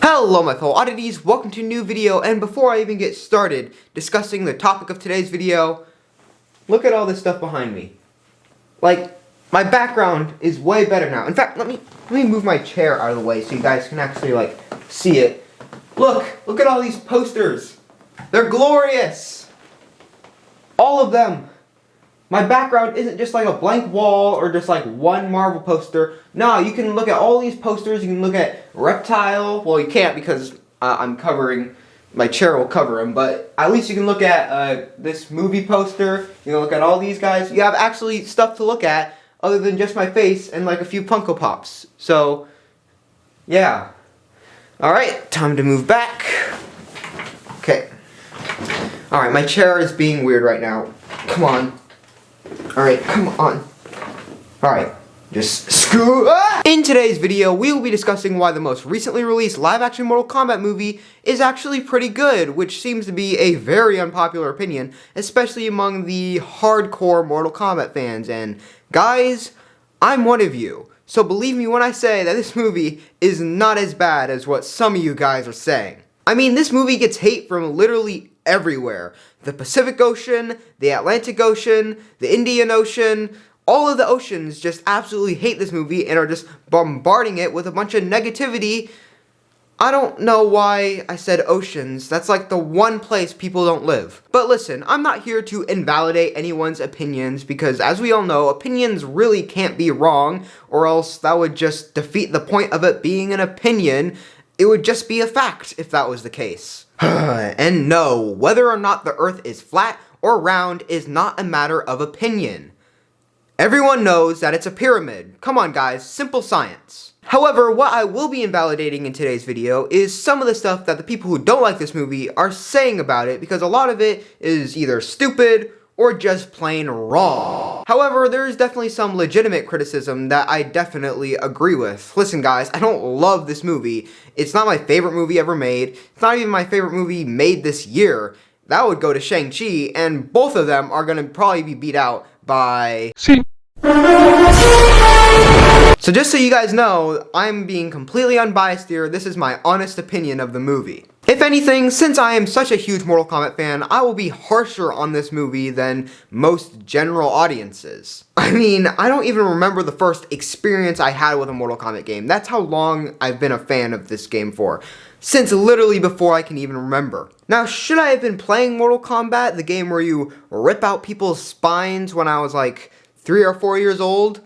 Hello my fellow oddities, welcome to a new video, and before I even get started discussing the topic of today's video, look at all this stuff behind me. Like, my background is way better now. In fact, let me move my chair out of the way so you guys can actually, like, see it. Look at all these posters. They're glorious. All of them. My background isn't just like a blank wall or just like one Marvel poster. No, you can look at all these posters. You can look at Reptile. Well, you can't because I'm covering, my chair will cover him. But at least you can look at this movie poster. You can look at all these guys. You have actually stuff to look at other than just my face and like a few Funko Pops. So, yeah. Alright, time to move back. Okay. Alright, my chair is being weird right now. Come on. Alright, come on. Alright, just screw up! In today's video, we will be discussing why the most recently released live-action Mortal Kombat movie is actually pretty good, which seems to be a very unpopular opinion, especially among the hardcore Mortal Kombat fans. And guys, I'm one of you. So believe me when I say that this movie is not as bad as what some of you guys are saying. I mean, this movie gets hate from literally everywhere. The Pacific Ocean, the Atlantic Ocean, the Indian Ocean, all of the oceans just absolutely hate this movie and are just bombarding it with a bunch of negativity. I don't know why I said oceans. That's like the one place people don't live. But listen, I'm not here to invalidate anyone's opinions because as we all know, opinions really can't be wrong, or else that would just defeat the point of it being an opinion. It would just be a fact if that was the case. And no, whether or not the Earth is flat or round is not a matter of opinion. Everyone knows that it's a pyramid. Come on guys, simple science. However, what I will be invalidating in today's video is some of the stuff that the people who don't like this movie are saying about it, because a lot of it is either stupid or just plain wrong. However, there is definitely some legitimate criticism that I definitely agree with. Listen guys, I don't love this movie. It's not my favorite movie ever made. It's not even my favorite movie made this year. That would go to Shang-Chi, and both of them are gonna probably be beat out by... So just so you guys know, I'm being completely unbiased here. This is my honest opinion of the movie. If anything, since I am such a huge Mortal Kombat fan, I will be harsher on this movie than most general audiences. I mean, I don't even remember the first experience I had with a Mortal Kombat game. That's how long I've been a fan of this game for. Since literally before I can even remember. Now, should I have been playing Mortal Kombat, the game where you rip out people's spines, when I was like 3 or 4 years old?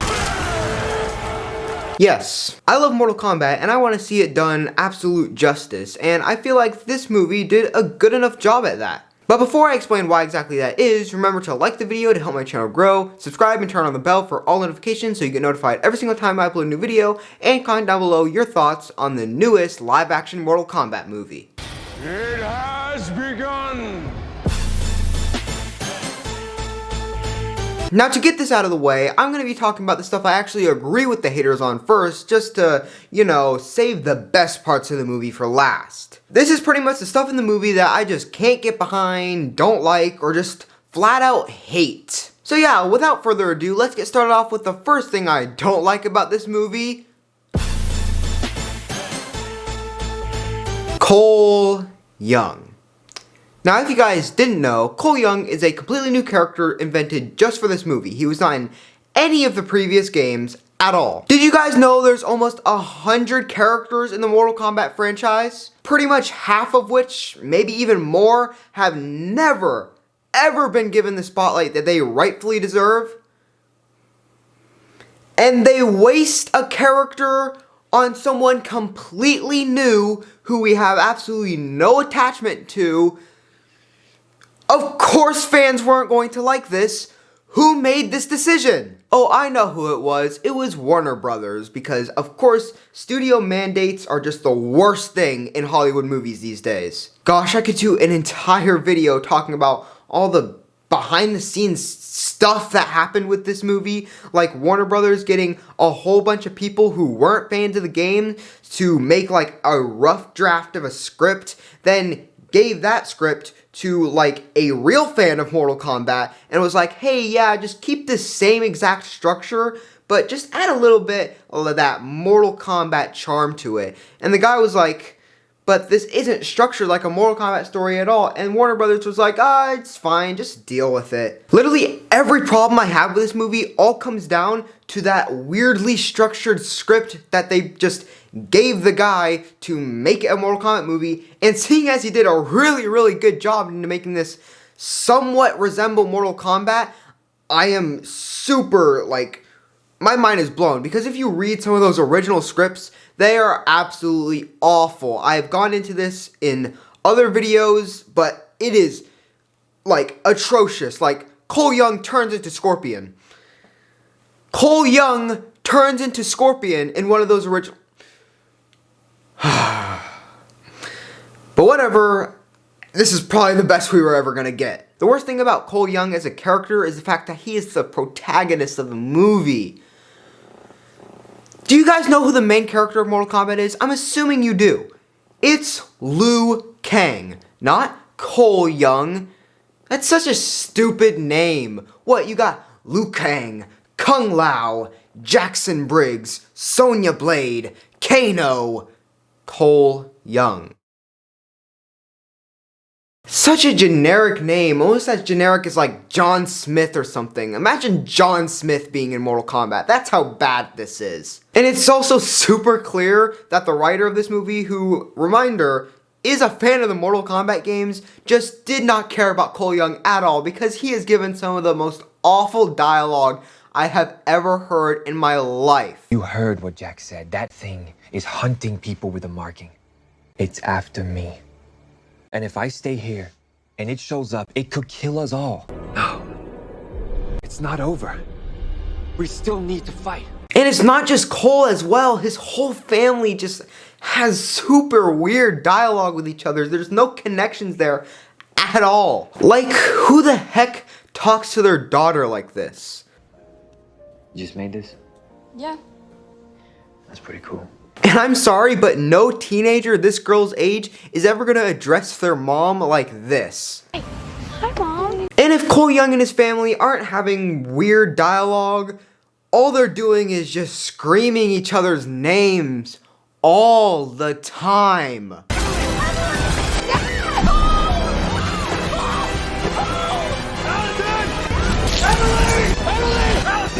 Yes, I love Mortal Kombat and I want to see it done absolute justice, and I feel like this movie did a good enough job at that. But before I explain why exactly that is, remember to like the video to help my channel grow, subscribe and turn on the bell for all notifications so you get notified every single time I upload a new video, and comment down below your thoughts on the newest live-action Mortal Kombat movie. It has begun! Now to get this out of the way, I'm going to be talking about the stuff I actually agree with the haters on first, just to, you know, save the best parts of the movie for last. This is pretty much the stuff in the movie that I just can't get behind, don't like, or just flat out hate. So yeah, without further ado, let's get started off with the first thing I don't like about this movie. Cole Young. Now, if you guys didn't know, Cole Young is a completely new character invented just for this movie. He was not in any of the previous games at all. Did you guys know there's almost 100 characters in the Mortal Kombat franchise? Pretty much half of which, maybe even more, have never, ever been given the spotlight that they rightfully deserve. And they waste a character on someone completely new who we have absolutely no attachment to. Of course fans weren't going to like this. Who made this decision? Oh, I know who it was. It was Warner Brothers, because of course studio mandates are just the worst thing in Hollywood movies these days. Gosh, I could do an entire video talking about all the behind the scenes stuff that happened with this movie, like Warner Brothers getting a whole bunch of people who weren't fans of the game to make like a rough draft of a script, then gave that script to like a real fan of Mortal Kombat and was like, hey, yeah, just keep the same exact structure, but just add a little bit of that Mortal Kombat charm to it. And the guy was like, but this isn't structured like a Mortal Kombat story at all, and Warner Brothers was like, it's fine, just deal with it. Literally every problem I have with this movie all comes down to that weirdly structured script that they just gave the guy to make a Mortal Kombat movie, and seeing as he did a really, really good job into making this somewhat resemble Mortal Kombat, I am super, my mind is blown, because if you read some of those original scripts, they are absolutely awful. I've gone into this in other videos, but it is, atrocious. Cole Young turns into Scorpion. Cole Young turns into Scorpion in one of those original... But whatever, this is probably the best we were ever gonna get. The worst thing about Cole Young as a character is the fact that he is the protagonist of the movie. Do you guys know who the main character of Mortal Kombat is? I'm assuming you do. It's Liu Kang, not Cole Young. That's such a stupid name. What, you got Liu Kang, Kung Lao, Jackson Briggs, Sonya Blade, Kano, Cole Young. Such a generic name, almost as generic as John Smith or something. Imagine John Smith being in Mortal Kombat. That's how bad this is. And it's also super clear that the writer of this movie, who, reminder, is a fan of the Mortal Kombat games, just did not care about Cole Young at all, because he has given some of the most awful dialogue I have ever heard in my life. You heard what Jack said. That thing is hunting people with a marking. It's after me. And if I stay here and it shows up, it could kill us all. No, it's not over. We still need to fight. And it's not just Cole as well. His whole family just has super weird dialogue with each other. There's no connections there at all. Who the heck talks to their daughter like this? You just made this? Yeah. That's pretty cool. And I'm sorry, but no teenager this girl's age is ever gonna address their mom like this. Hey, hi, Mom. And if Cole Young and his family aren't having weird dialogue, all they're doing is just screaming each other's names all the time.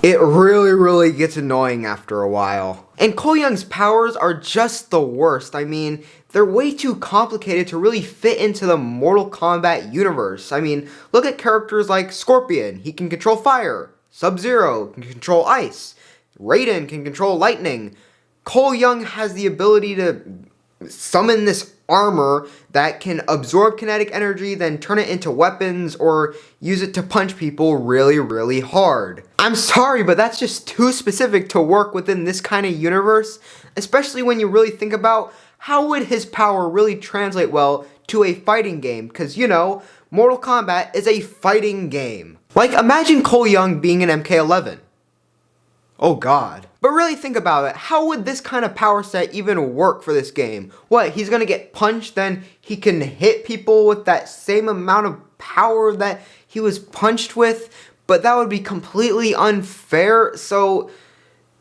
It really, really gets annoying after a while. And Cole Young's powers are just the worst. I mean, they're way too complicated to really fit into the Mortal Kombat universe. I mean, look at characters like Scorpion. He can control fire. Sub-Zero can control ice. Raiden can control lightning. Cole Young has the ability to summon this armor that can absorb kinetic energy, then turn it into weapons or use it to punch people really, really hard. I'm sorry, but that's just too specific to work within this kind of universe, especially when you really think about how would his power really translate well to a fighting game, because, you know, Mortal Kombat is a fighting game. Imagine Cole Young being an MK11. Oh god. But really think about it, how would this kind of power set even work for this game? What, he's gonna get punched, then he can hit people with that same amount of power that he was punched with? But that would be completely unfair, so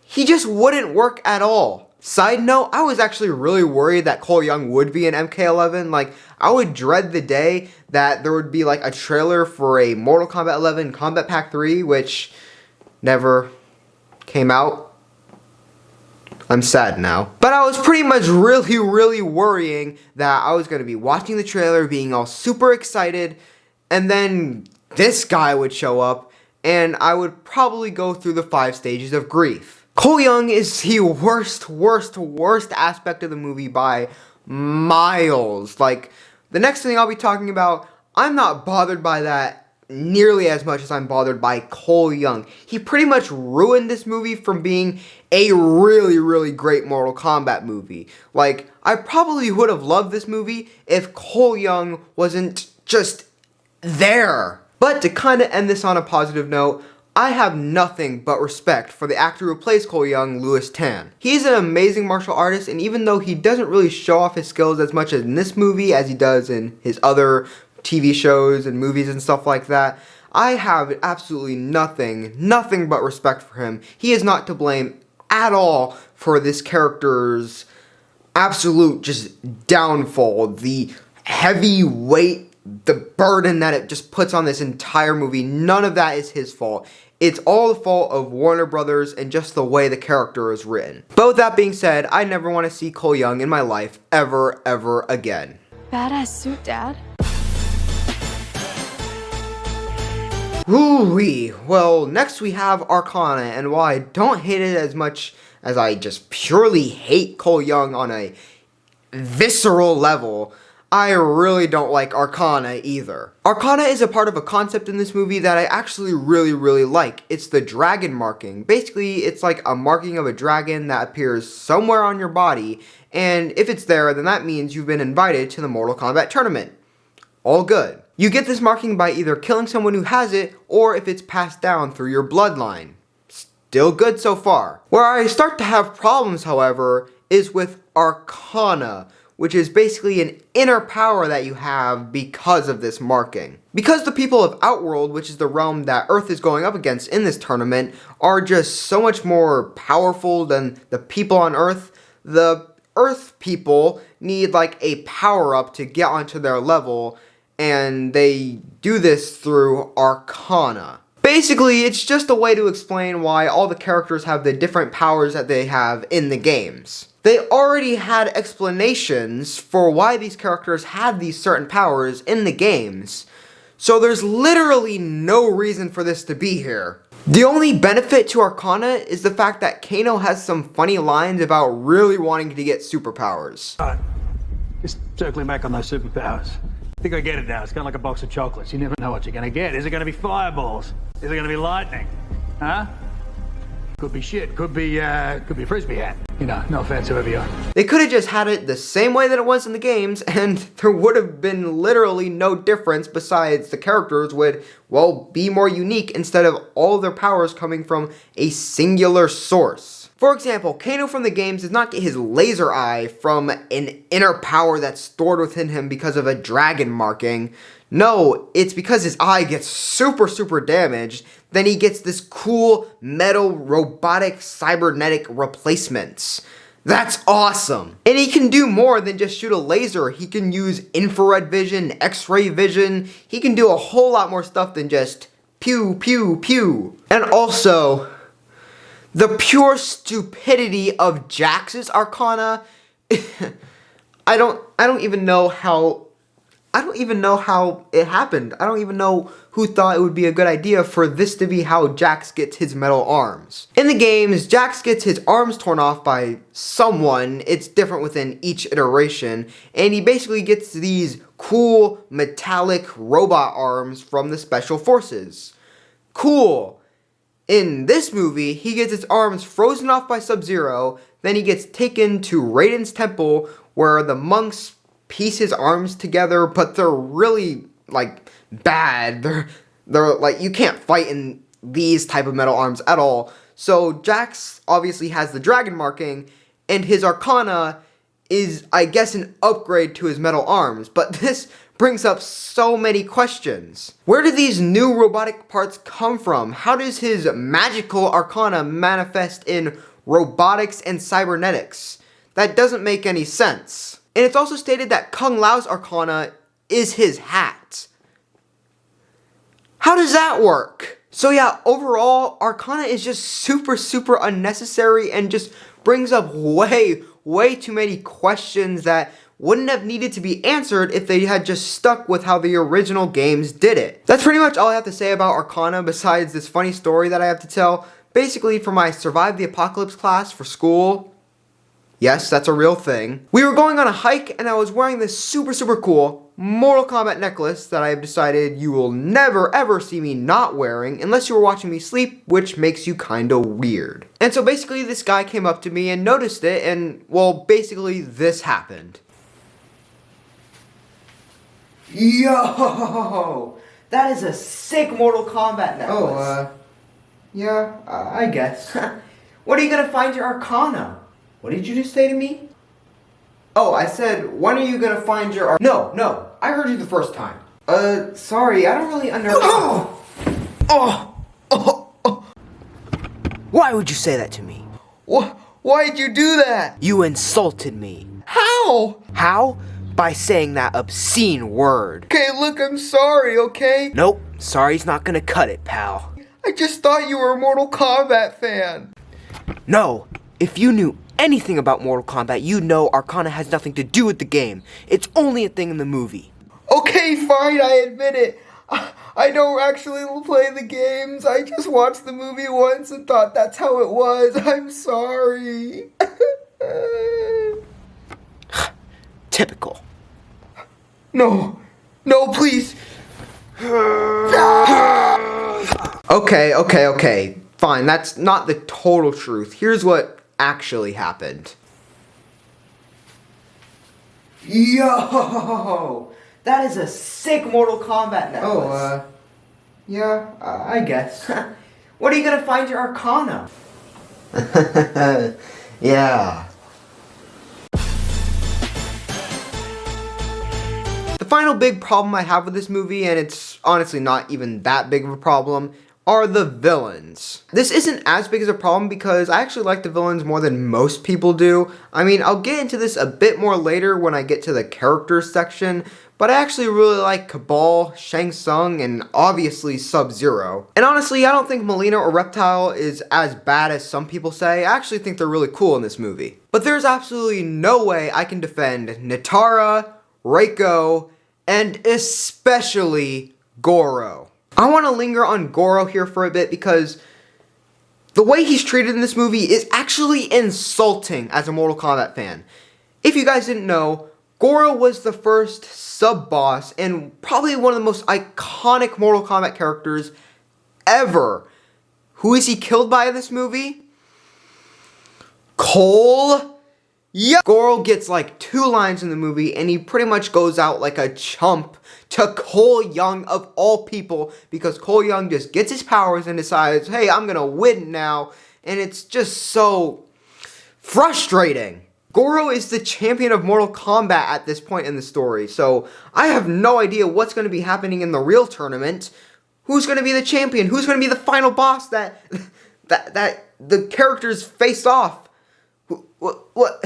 he just wouldn't work at all. Side note, I was actually really worried that Cole Young would be an MK11. I would dread the day that there would be a trailer for a Mortal Kombat 11 Combat Pack 3, which never came out. I'm sad now. But I was pretty much really worrying that I was going to be watching the trailer, being all super excited, and then this guy would show up, and I would probably go through the 5 stages of grief. Cole Young is the worst aspect of the movie by miles. The next thing I'll be talking about, I'm not bothered by that nearly as much as I'm bothered by Cole Young. He pretty much ruined this movie from being a really great Mortal Kombat movie. I probably would have loved this movie if Cole Young wasn't just there. But to kind of end this on a positive note, I have nothing but respect for the actor who plays Cole Young, Louis Tan. He's an amazing martial artist, and even though he doesn't really show off his skills as much in this movie as he does in his other TV shows and movies and stuff like that, I have absolutely nothing but respect for him. He is not to blame at all for this character's absolute just downfall, the heavy weight, the burden that it just puts on this entire movie, none of that is his fault. It's all the fault of Warner Brothers and just the way the character is written. But with that being said, I never want to see Cole Young in my life ever again. Badass suit, Dad. Woo-wee. Well, next we have Arcana, and while I don't hate it as much as I just purely hate Cole Young on a visceral level, I really don't like Arcana either. Arcana is a part of a concept in this movie that I actually really like. It's the dragon marking. Basically, it's like a marking of a dragon that appears somewhere on your body, and if it's there, then that means you've been invited to the Mortal Kombat tournament. All good. You get this marking by either killing someone who has it, or if it's passed down through your bloodline. Still good so far. Where I start to have problems, however, is with Arcana, which is basically an inner power that you have because of this marking. Because the people of Outworld, which is the realm that Earth is going up against in this tournament, are just so much more powerful than the people on Earth, the Earth people need like a power-up to get onto their level, and they do this through Arcana. Basically, it's just a way to explain why all the characters have the different powers that they have in the games. They already had explanations for why these characters had these certain powers in the games, so there's literally no reason for this to be here. The only benefit to Arcana is the fact that Kano has some funny lines about really wanting to get superpowers. Just circling back on those superpowers. I think I get it now. It's kind of like a box of chocolates. You never know what you're going to get. Is it going to be fireballs? Is it going to be lightning? Huh? Could be shit. Could be a frisbee hat. You know, no offense, whoever you are. They could have just had it the same way that it was in the games, and there would have been literally no difference besides the characters would, well, be more unique instead of all their powers coming from a singular source. For example, Kano from the games does not get his laser eye from an inner power that's stored within him because of a dragon marking. No, it's because his eye gets super damaged, then he gets this cool metal robotic cybernetic replacements. That's awesome! And he can do more than just shoot a laser. He can use infrared vision, x-ray vision. He can do a whole lot more stuff than just pew pew pew. And also, the pure stupidity of Jax's Arcana, I don't even know how it happened. I don't even know who thought it would be a good idea for this to be how Jax gets his metal arms. In the games, Jax gets his arms torn off by someone. It's different within each iteration, and he basically gets these cool metallic robot arms from the Special Forces. Cool. In this movie, he gets his arms frozen off by Sub-Zero, then he gets taken to Raiden's temple where the monks piece his arms together, but they're really, like, bad. They're like, you can't fight in these type of metal arms at all. So Jax obviously has the dragon marking, and his Arcana is, I guess, an upgrade to his metal arms, but this brings up so many questions. Where did these new robotic parts come from? How does his magical Arcana manifest in robotics and cybernetics? That doesn't make any sense. And it's also stated that Kung Lao's Arcana is his hat. How does that work? So yeah, overall, Arcana is just super unnecessary and just brings up way too many questions that wouldn't have needed to be answered if they had just stuck with how the original games did it. That's pretty much all I have to say about Arcana besides this funny story that I have to tell. Basically, for my Survive the Apocalypse class for school, yes, that's a real thing, we were going on a hike and I was wearing this super cool Mortal Kombat necklace that I have decided you will never ever see me not wearing unless you were watching me sleep, which makes you kinda weird. And so basically this guy came up to me and noticed it, and well, basically this happened. Yo! That is a sick Mortal Kombat necklace. Yeah, I guess. What are you gonna find your Arcana? What did you just say to me? Oh, I said, when are you gonna find your No, I heard you the first time. Sorry, I don't really understand. Why would you say that to me? Why'd you do that? You insulted me. How? How? By saying that obscene word. Okay, look, I'm sorry, okay? Nope, sorry's not gonna cut it, pal. I just thought you were a Mortal Kombat fan. No, if you knew anything about Mortal Kombat, you'd know Arcana has nothing to do with the game. It's only a thing in the movie. Okay, fine, I admit it. I don't actually play the games. I just watched the movie once and thought that's how it was. I'm sorry. Typical. No, please. Okay. Fine, that's not the total truth. Here's what actually happened. Yo! That is a sick Mortal Kombat necklace. Yeah, I guess. What are you gonna find your Arcana? Yeah. The final big problem I have with this movie, and it's honestly not even that big of a problem, are the villains. This isn't as big as a problem because I actually like the villains more than most people do. I mean, I'll get into this a bit more later when I get to the characters section, but I actually really like Cabal, Shang Tsung, and obviously Sub-Zero. And honestly, I don't think Melina or Reptile is as bad as some people say. I actually think they're really cool in this movie. But there's absolutely no way I can defend Nitara, Reiko, and especially Goro. I want to linger on Goro here for a bit because the way he's treated in this movie is actually insulting as a Mortal Kombat fan. If you guys didn't know, Goro was the first sub-boss and probably one of the most iconic Mortal Kombat characters ever. Who is he killed by in this movie? Cole? Yeah. Goro gets like 2 lines in the movie and he pretty much goes out like a chump to Cole Young of all people because Cole Young just gets his powers and decides, hey, I'm gonna win now, and it's just so frustrating. Goro is the champion of Mortal Kombat at this point in the story, so I have no idea what's going to be happening in the real tournament. Who's going to be the champion? Who's going to be the final boss that the characters face off? What?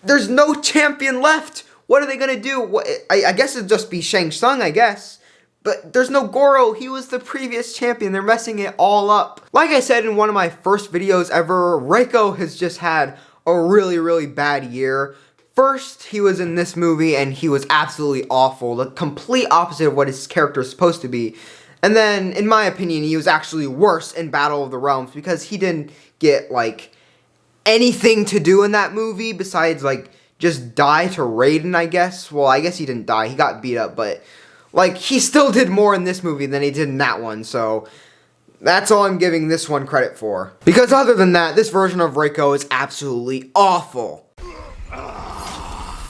There's no champion left. What are they going to do? I guess it'd just be Shang Tsung, I guess. But there's no Goro. He was the previous champion. They're messing it all up. Like I said in one of my first videos ever, Reiko has just had a really bad year. First, he was in this movie and he was absolutely awful. The complete opposite of what his character is supposed to be. And then, in my opinion, he was actually worse in Battle of the Realms because he didn't get, like, anything to do in that movie besides, like, just die to Raiden, I guess. Well, I guess he didn't die. He got beat up, but, like, he still did more in this movie than he did in that one, so that's all I'm giving this one credit for. Because other than that, this version of Reiko is absolutely awful.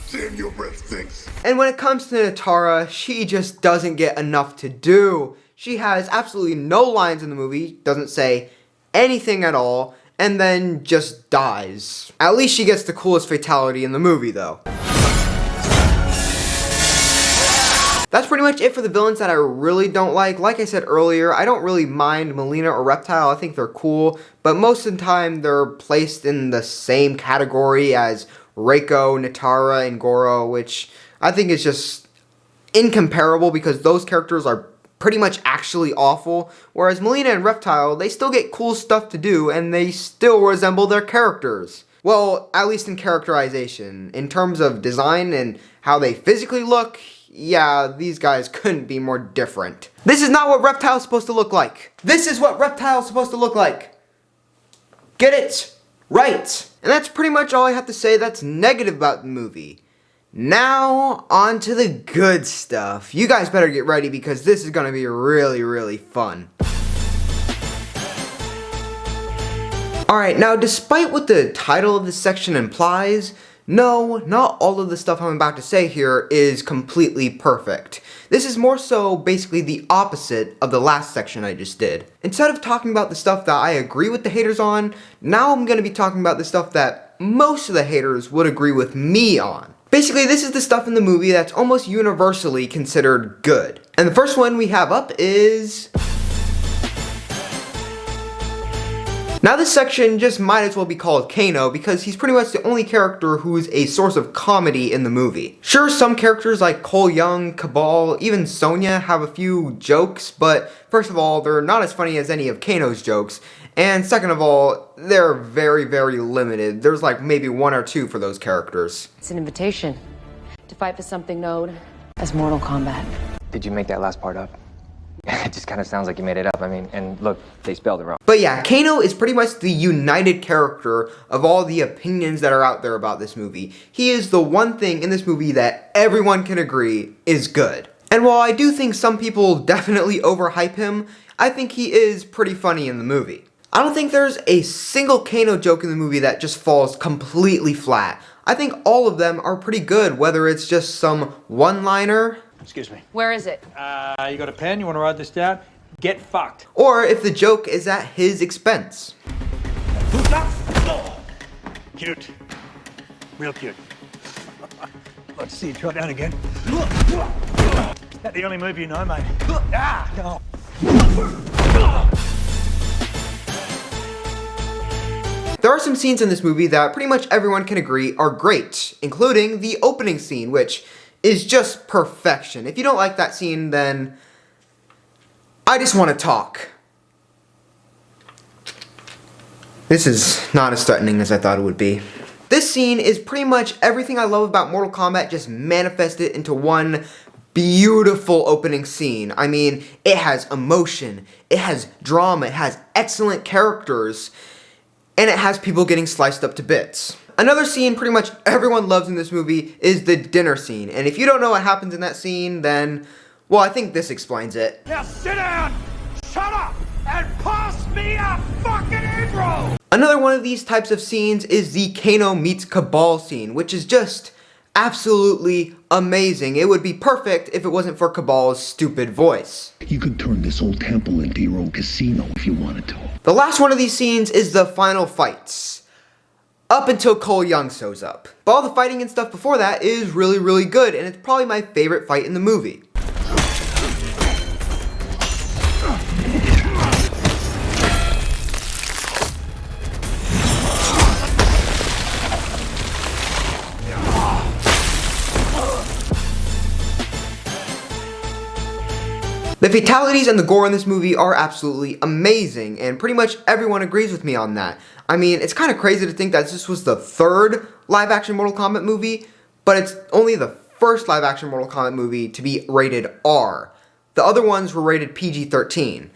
Save your breath, thanks. And when it comes to Nitara, she just doesn't get enough to do. She has absolutely no lines in the movie, doesn't say anything at all, and then just dies. At least she gets the coolest fatality in the movie, though. That's pretty much it for the villains that I really don't like. Like I said earlier, I don't really mind Melina or Reptile. I think they're cool, but most of the time they're placed in the same category as Reiko, Nitara, and Goro, which I think is just incomparable because those characters are pretty much actually awful, whereas Melina and Reptile, they still get cool stuff to do and they still resemble their characters. Well, at least in characterization. In terms of design and how they physically look, yeah, these guys couldn't be more different. This is not what Reptile's supposed to look like. This is what Reptile's supposed to look like. Get it right. And that's pretty much all I have to say that's negative about the movie. Now, on to the good stuff. You guys better get ready because this is going to be really fun. Alright, now despite what the title of this section implies, no, not all of the stuff I'm about to say here is completely perfect. This is more so basically the opposite of the last section I just did. Instead of talking about the stuff that I agree with the haters on, now I'm going to be talking about the stuff that most of the haters would agree with me on. Basically, this is the stuff in the movie that's almost universally considered good. And the first one we have up is Now this section just might as well be called Kano because he's pretty much the only character who's a source of comedy in the movie. Sure, some characters like Cole Young, Cabal, even Sonya have a few jokes, but first of all, they're not as funny as any of Kano's jokes, and second of all, they're very, very limited. There's like maybe one or two for those characters. It's an invitation to fight for something known as Mortal Kombat. Did you make that last part up? It just kind of sounds like you made it up. I mean, and look, they spelled it wrong. But yeah, Kano is pretty much the united character of all the opinions that are out there about this movie. He is the one thing in this movie that everyone can agree is good. And while I do think some people definitely overhype him, I think he is pretty funny in the movie. I don't think there's a single Kano joke in the movie that just falls completely flat. I think all of them are pretty good, whether it's just some one-liner, Excuse me. Where is it? You got a pen? You want to write this down? Get fucked. or if the joke is at his expense. Cute. Real cute. Let's see you try down again. That the only move you know, mate? Ah, no. There are some scenes in this movie that pretty much everyone can agree are great, including the opening scene, which is just perfection. If you don't like that scene, then I just want to talk. This is not as threatening as I thought it would be. This scene is pretty much everything I love about Mortal Kombat just manifested into one beautiful opening scene. I mean, it has emotion, it has drama, it has excellent characters, and it has people getting sliced up to bits. Another scene pretty much everyone loves in this movie is the dinner scene, and if you don't know what happens in that scene, then, well, I think this explains it. Now sit down, shut up, and pass me a fucking egg roll! Another one of these types of scenes is the Kano meets Cabal scene, which is just absolutely amazing. It would be perfect if it wasn't for Cabal's stupid voice. You could turn this old temple into your own casino if you wanted to. The last one of these scenes is the final fights. Up until Cole Young shows up. But all the fighting and stuff before that is really, really good, and it's probably my favorite fight in the movie. The fatalities and the gore in this movie are absolutely amazing, and pretty much everyone agrees with me on that. I mean, it's kind of crazy to think that this was the third live-action Mortal Kombat movie, but it's only the first live-action Mortal Kombat movie to be rated R. The other ones were rated PG-13.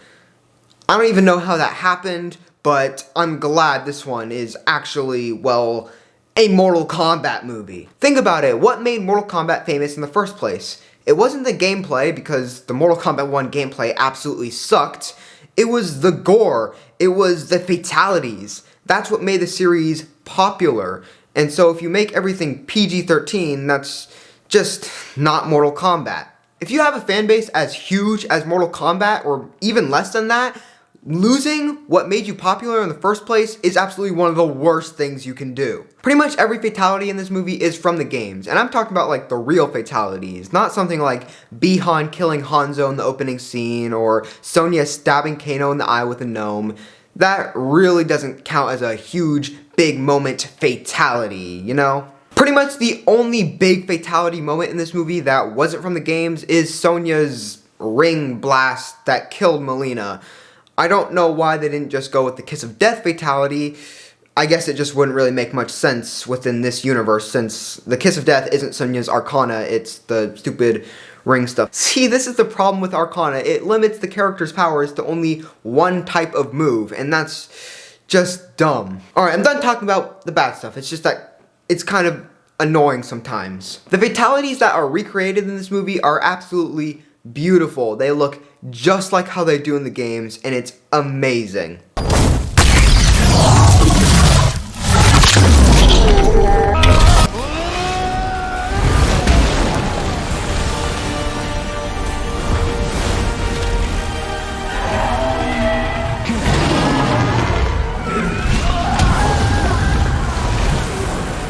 I don't even know how that happened, but I'm glad this one is actually, well, a Mortal Kombat movie. Think about it, what made Mortal Kombat famous in the first place? It wasn't the gameplay, because the Mortal Kombat 1 gameplay absolutely sucked. It was the gore. It was the fatalities. That's what made the series popular. And so if you make everything PG-13, that's just not Mortal Kombat. If you have a fan base as huge as Mortal Kombat, or even less than that, losing what made you popular in the first place is absolutely one of the worst things you can do. Pretty much every fatality in this movie is from the games, and I'm talking about like the real fatalities, not something like Bihan killing Hanzo in the opening scene, or Sonya stabbing Kano in the eye with a gnome. That really doesn't count as a huge, big moment fatality, you know? Pretty much the only big fatality moment in this movie that wasn't from the games is Sonya's ring blast that killed Melina. I don't know why they didn't just go with the Kiss of Death fatality. I guess it just wouldn't really make much sense within this universe, since the Kiss of Death isn't Sonya's Arcana, it's the stupid ring stuff. See, this is the problem with Arcana. It limits the character's powers to only one type of move, and that's just dumb. Alright, I'm done talking about the bad stuff. It's just that it's kind of annoying sometimes. The fatalities that are recreated in this movie are absolutely beautiful. They look just like how they do in the games, and it's amazing.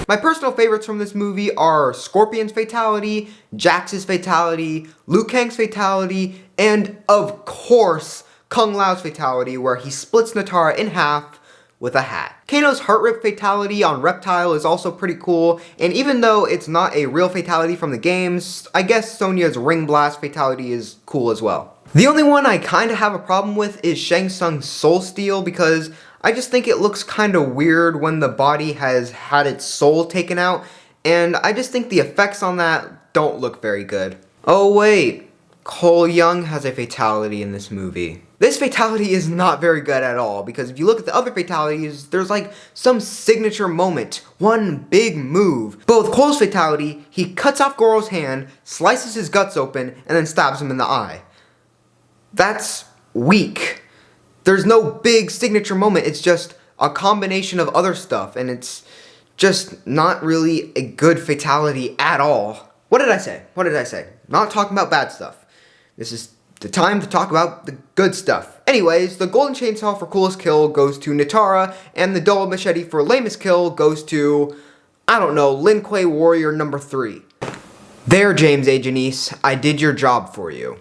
My personal favorites from this movie are Scorpion's fatality, Jax's fatality, Liu Kang's fatality, and of course, Kung Lao's fatality, where he splits Natara in half with a hat. Kano's heart rip fatality on Reptile is also pretty cool, and even though it's not a real fatality from the games, I guess Sonya's ring blast fatality is cool as well. The only one I kinda have a problem with is Shang Tsung's soul steal, because I just think it looks kinda weird when the body has had its soul taken out, and I just think the effects on that don't look very good. Oh wait, Cole Young has a fatality in this movie. This fatality is not very good at all, because if you look at the other fatalities, there's like some signature moment, one big move. But with Cole's fatality, he cuts off Goro's hand, slices his guts open, and then stabs him in the eye. That's weak. There's no big signature moment, it's just a combination of other stuff, and it's just not really a good fatality at all. What did I say? What did I say? Not talking about bad stuff. This is the time to talk about the good stuff. Anyways, the golden chainsaw for coolest kill goes to Nitara, and the dull machete for lamest kill goes to, I don't know, Lin Kuei Warrior number 3. There, James A. Janice, I did your job for you.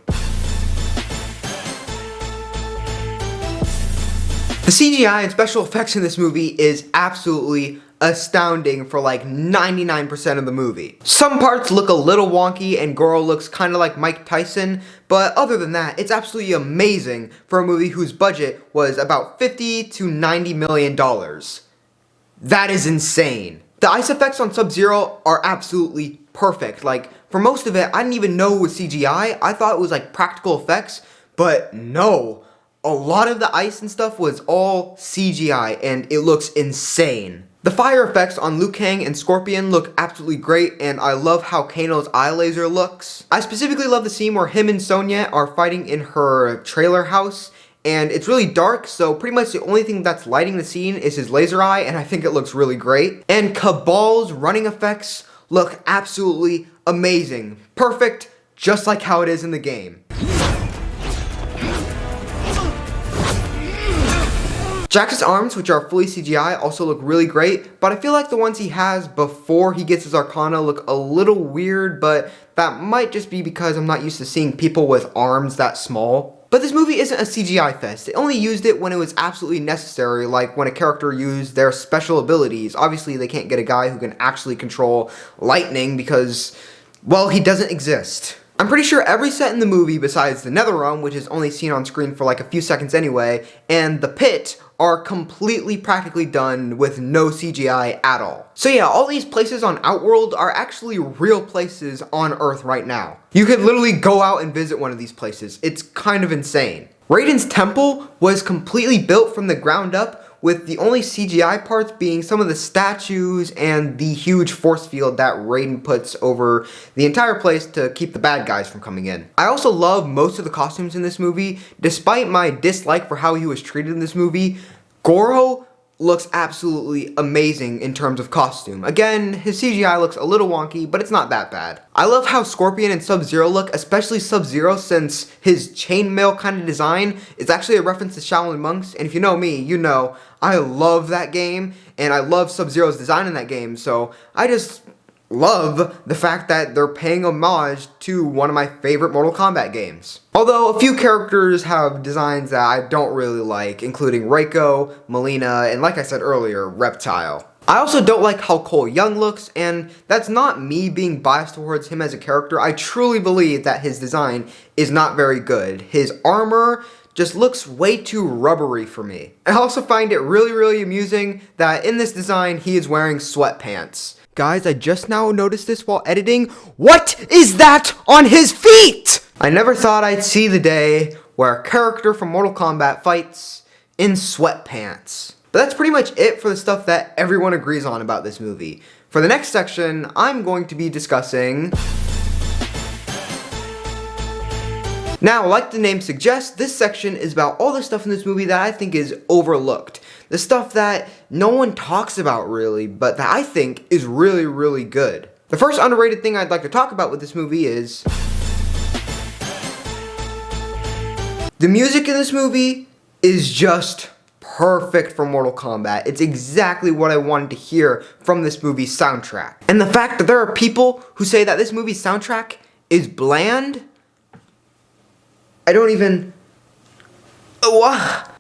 The CGI and special effects in this movie is absolutely astounding for like 99% of the movie. Some parts look a little wonky and Goro looks kind of like Mike Tyson, but other than that, it's absolutely amazing for a movie whose budget was about $50 to $90 million. That is insane. The ice effects on Sub-Zero are absolutely perfect. Like, for most of it, I didn't even know it was CGI. I thought it was like practical effects, but no. A lot of the ice and stuff was all CGI, and it looks insane. The fire effects on Liu Kang and Scorpion look absolutely great, and I love how Kano's eye laser looks. I specifically love the scene where him and Sonya are fighting in her trailer house, and it's really dark, so pretty much the only thing that's lighting the scene is his laser eye, and I think it looks really great. And Cabal's running effects look absolutely amazing. Perfect, just like how it is in the game. Jax's arms, which are fully CGI, also look really great, but I feel like the ones he has before he gets his Arcana look a little weird, but that might just be because I'm not used to seeing people with arms that small. But this movie isn't a CGI fest. It only used it when it was absolutely necessary, like when a character used their special abilities. Obviously, they can't get a guy who can actually control lightning because, well, he doesn't exist. I'm pretty sure every set in the movie besides the Nether Realm, which is only seen on screen for like a few seconds anyway, and the pit are completely practically done with no CGI at all. So yeah, all these places on Outworld are actually real places on Earth right now. You could literally go out and visit one of these places. It's kind of insane. Raiden's temple was completely built from the ground up, with the only CGI parts being some of the statues and the huge force field that Raiden puts over the entire place to keep the bad guys from coming in. I also love most of the costumes in this movie. Despite my dislike for how he was treated in this movie, Goro looks absolutely amazing in terms of costume. Again, his CGI looks a little wonky, but it's not that bad. I love how Scorpion and Sub-Zero look, especially Sub-Zero, since his chainmail kind of design is actually a reference to Shaolin Monks, and if you know me, you know I love that game, and I love Sub-Zero's design in that game, so I just love the fact that they're paying homage to one of my favorite Mortal Kombat games. Although a few characters have designs that I don't really like, including Reiko, Melina, and like I said earlier, Reptile. I also don't like how Cole Young looks, and that's not me being biased towards him as a character. I truly believe that his design is not very good. His armor just looks way too rubbery for me. I also find it really amusing that in this design he is wearing sweatpants. Guys, I just now noticed this while editing. What is that on his feet? I never thought I'd see the day where a character from Mortal Kombat fights in sweatpants. But that's pretty much it for the stuff that everyone agrees on about this movie. For the next section, I'm going to be discussing... Now, like the name suggests, this section is about all the stuff in this movie that I think is overlooked. The stuff that no one talks about really, but that I think is really good. The first underrated thing I'd like to talk about with this movie is... the music in this movie is just perfect for Mortal Kombat. It's exactly what I wanted to hear from this movie's soundtrack. And the fact that there are people who say that this movie's soundtrack is bland... I don't even...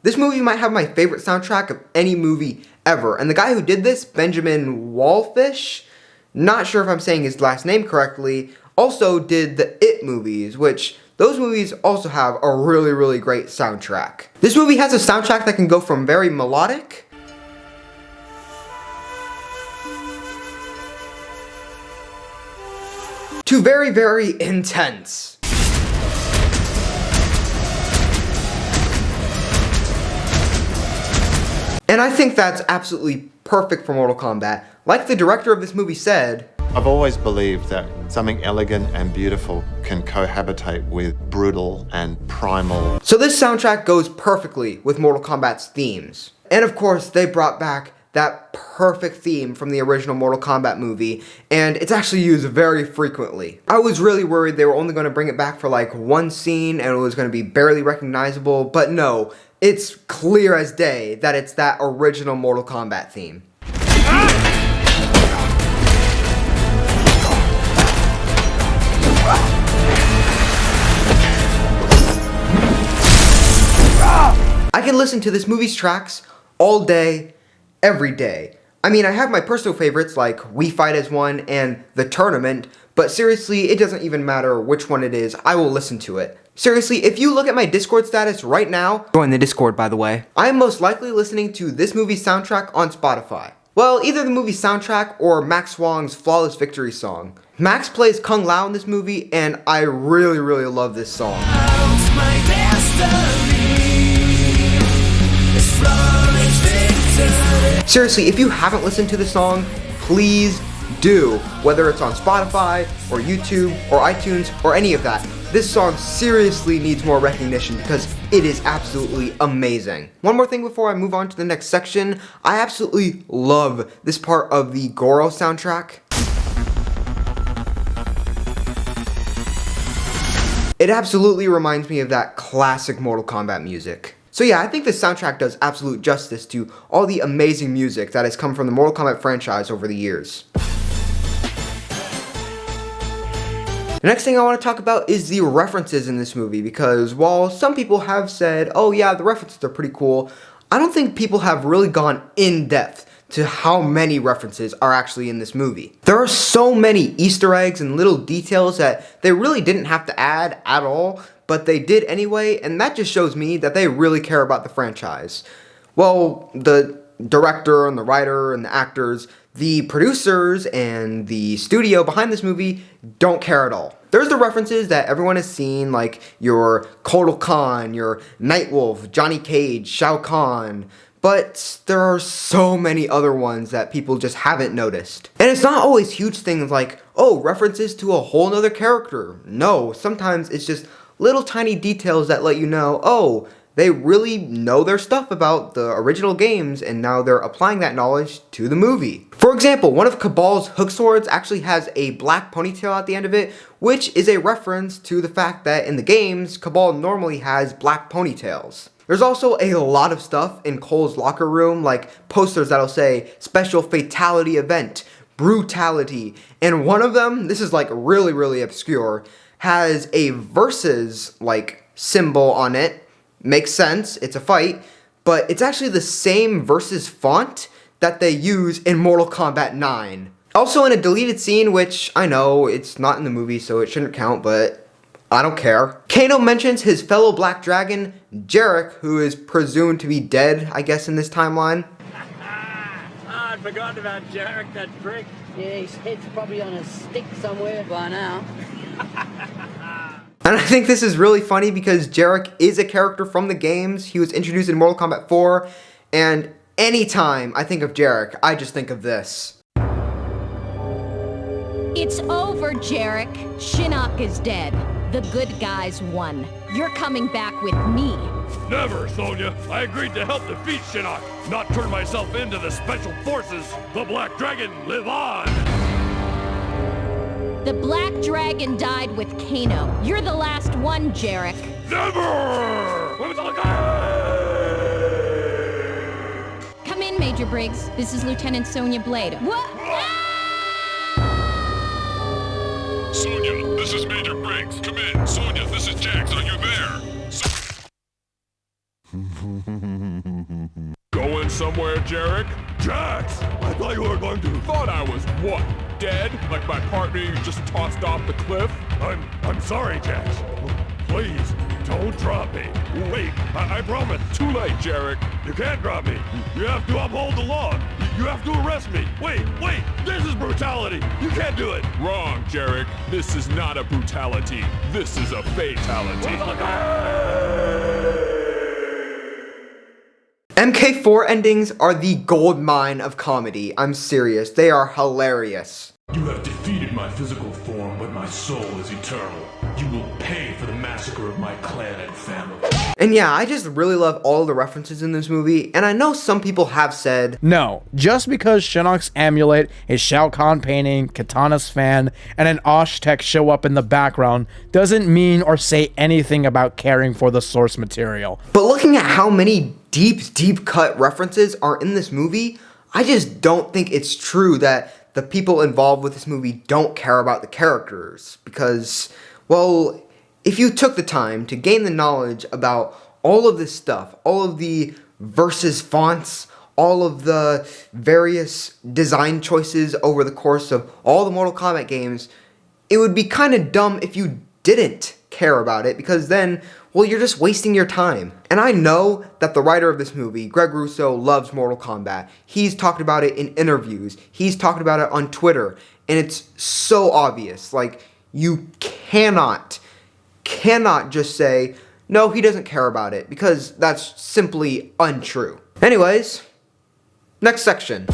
This movie might have my favorite soundtrack of any movie ever, and the guy who did this, Benjamin Wallfish, not sure if I'm saying his last name correctly, also did the It movies, which those movies also have a really, really great soundtrack. This movie has a soundtrack that can go from very melodic to very, very intense. And I think that's absolutely perfect for Mortal Kombat. Like the director of this movie said, I've always believed that something elegant and beautiful can cohabitate with brutal and primal. So this soundtrack goes perfectly with Mortal Kombat's themes. And of course, they brought back that perfect theme from the original Mortal Kombat movie, and it's actually used very frequently. I was really worried they were only going to bring it back for like one scene and it was going to be barely recognizable, but no, it's clear as day that it's that original Mortal Kombat theme. I can listen to this movie's tracks all day, every day. I mean, I have my personal favorites like We Fight as One and The Tournament, but seriously, it doesn't even matter which one it is, I will listen to it. Seriously, if you look at my Discord status right now, join the Discord by the way, I am most likely listening to this movie's soundtrack on Spotify. Well, either the movie's soundtrack or Max Wong's Flawless Victory song. Max plays Kung Lao in this movie, and I really, really love this song. Seriously, if you haven't listened to the song, please do. Whether it's on Spotify, or YouTube, or iTunes, or any of that. This song seriously needs more recognition because it is absolutely amazing. One more thing before I move on to the next section. I absolutely love this part of the Goro soundtrack. It absolutely reminds me of that classic Mortal Kombat music. So yeah, I think this soundtrack does absolute justice to all the amazing music that has come from the Mortal Kombat franchise over the years. The next thing I want to talk about is the references in this movie, because while some people have said, oh yeah, the references are pretty cool, I don't think people have really gone in depth to how many references are actually in this movie. There are so many Easter eggs and little details that they really didn't have to add at all, but they did anyway, and that just shows me that they really care about the franchise. Well, the director and the writer and the actors, the producers and the studio behind this movie don't care at all. There's the references that everyone has seen, like your Kotal Khan, your Nightwolf, Johnny Cage, Shao Kahn, but there are so many other ones that people just haven't noticed. And it's not always huge things like, oh, references to a whole nother character. No, sometimes it's just little tiny details that let you know, oh, they really know their stuff about the original games and now they're applying that knowledge to the movie. For example, one of Cabal's hook swords actually has a black ponytail at the end of it, which is a reference to the fact that in the games, Cabal normally has black ponytails. There's also a lot of stuff in Cole's locker room, like posters that'll say, special fatality event, brutality, and one of them, this is like really, really obscure, has a versus like symbol on it. Makes sense, it's a fight, but it's actually the same versus font that they use in Mortal Kombat 9. Also in a deleted scene, which I know it's not in the movie so it shouldn't count, but I don't care. Kano mentions his fellow Black Dragon, Jarek, who is presumed to be dead, I guess, in this timeline. I'd forgotten about Jarek, that prick. Yeah, his head's probably on a stick somewhere by now. And I think this is really funny because Jarek is a character from the games. He was introduced in Mortal Kombat 4, and anytime I think of Jarek, I just think of this. It's over, Jarek. Shinnok is dead. The good guys won. You're coming back with me. Never, Sonya. I agreed to help defeat Shinnok, not turn myself into the Special Forces. The Black Dragon, live on! The Black Dragon died with Kano. You're the last one, Jarek. Never! Come in, Major Briggs. This is Lieutenant Sonya Blade. What? Sonya, this is Major Briggs. Come in. Sonya, this is Jax. Are you there? somewhere, Jarek? Jax! I thought you were going to. Thought I was what? Dead? Like my partner you just tossed off the cliff? I'm sorry, Jax. Please, don't drop me. Wait, I promise. Too late, Jarek. You can't drop me. You have to uphold the law. You have to arrest me. Wait, this is brutality. You can't do it. Wrong, Jarek. This is not a brutality. This is a fatality. MK4 endings are the gold mine of comedy. I'm serious. They are hilarious. You have defeated my physical form, but my soul is eternal. You will pay for the massacre of my clan and family. And yeah, I just really love all the references in this movie, and I know some people have said, no, just because Shinnok's amulet, his Shao Kahn painting, Katana's fan, and an Osh-Tech show up in the background doesn't mean or say anything about caring for the source material. But looking at how many deep cut references are in this movie, I just don't think it's true that the people involved with this movie don't care about the characters, because, well, if you took the time to gain the knowledge about all of this stuff, all of the versus fonts, all of the various design choices over the course of all the Mortal Kombat games, it would be kind of dumb if you didn't care about it, because then, well, you're just wasting your time. And I know that the writer of this movie, Greg Russo, loves Mortal Kombat. He's talked about it in interviews. He's talked about it on Twitter. And it's so obvious. Like, you cannot just say, no, he doesn't care about it, because that's simply untrue. Anyways, next section.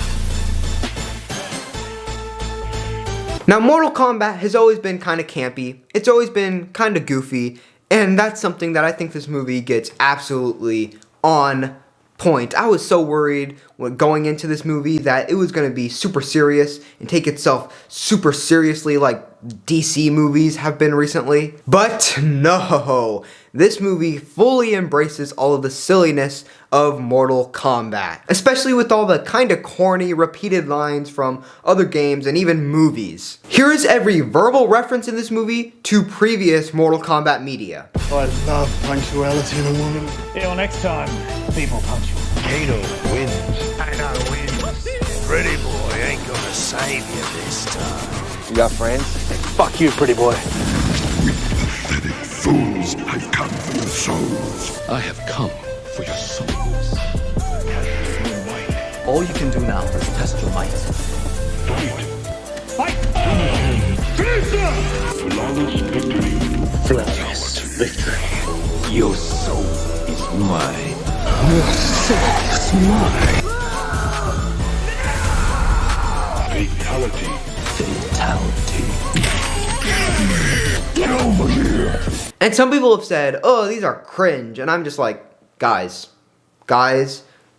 Now, Mortal Kombat has always been kind of campy. It's always been kind of goofy. And that's something that I think this movie gets absolutely on point. I was so worried when going into this movie that it was going to be super serious and take itself super seriously like DC movies have been recently. But no, this movie fully embraces all of the silliness of Mortal Kombat, especially with all the kind of corny repeated lines from other games and even movies. Here is every verbal reference in this movie to previous Mortal Kombat media. I love punctuality in a woman. Till next time, people punctual. Kano wins. Kano wins. Pretty boy ain't gonna save you this time. You got friends? Fuck you, pretty boy. Pathetic fools, I've come for your souls. I have come for your souls. All you can do now is test your might. Fight! Flawless victory. Flawless victory. Your soul is mine. Your soul is mine. Fatality. Fatality. Get over here. And some people have said, oh, these are cringe. And I'm just like, guys,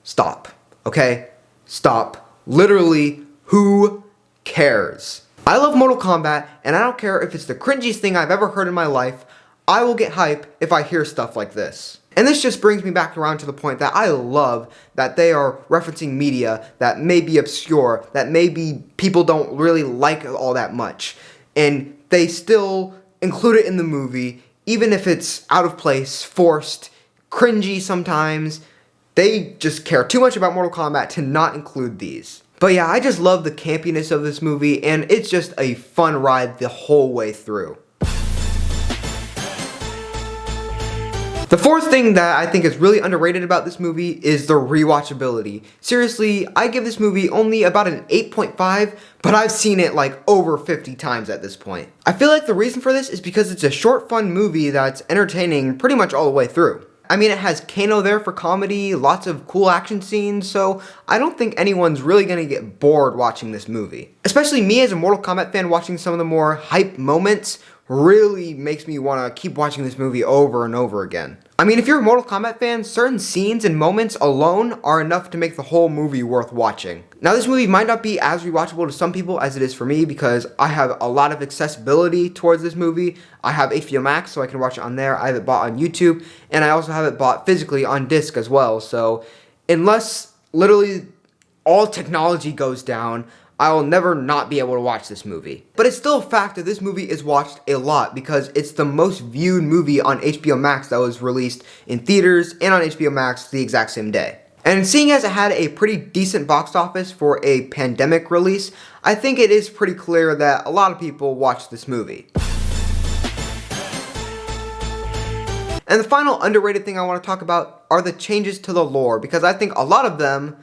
stop. Okay? Stop. Literally, who cares? I love Mortal Kombat, and I don't care if it's the cringiest thing I've ever heard in my life. I will get hype if I hear stuff like this. And this just brings me back around to the point that I love that they are referencing media that may be obscure, that maybe people don't really like all that much. And they still include it in the movie, even if it's out of place, forced, cringy sometimes. They just care too much about Mortal Kombat to not include these. But yeah, I just love the campiness of this movie, and it's just a fun ride the whole way through. The fourth thing that I think is really underrated about this movie is the rewatchability. Seriously, I give this movie only about an 8.5, but I've seen it like over 50 times at this point. I feel like the reason for this is because it's a short, fun movie that's entertaining pretty much all the way through. I mean, it has Kano there for comedy, lots of cool action scenes, so I don't think anyone's really gonna get bored watching this movie. Especially me as a Mortal Kombat fan, watching some of the more hype moments really makes me want to keep watching this movie over and over again. I mean, if you're a Mortal Kombat fan, certain scenes and moments alone are enough to make the whole movie worth watching. Now, this movie might not be as rewatchable to some people as it is for me, because I have a lot of accessibility towards this movie. I have HBO Max, so I can watch it on there. I have it bought on YouTube, and I also have it bought physically on disc as well. So unless literally all technology goes down, I will never not be able to watch this movie. But it's still a fact that this movie is watched a lot because it's the most viewed movie on HBO Max that was released in theaters and on HBO Max the exact same day. And seeing as it had a pretty decent box office for a pandemic release, I think it is pretty clear that a lot of people watched this movie. And the final underrated thing I want to talk about are the changes to the lore, because I think a lot of them,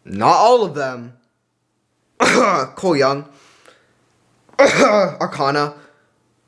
not all of them, Cole Young, Arcana,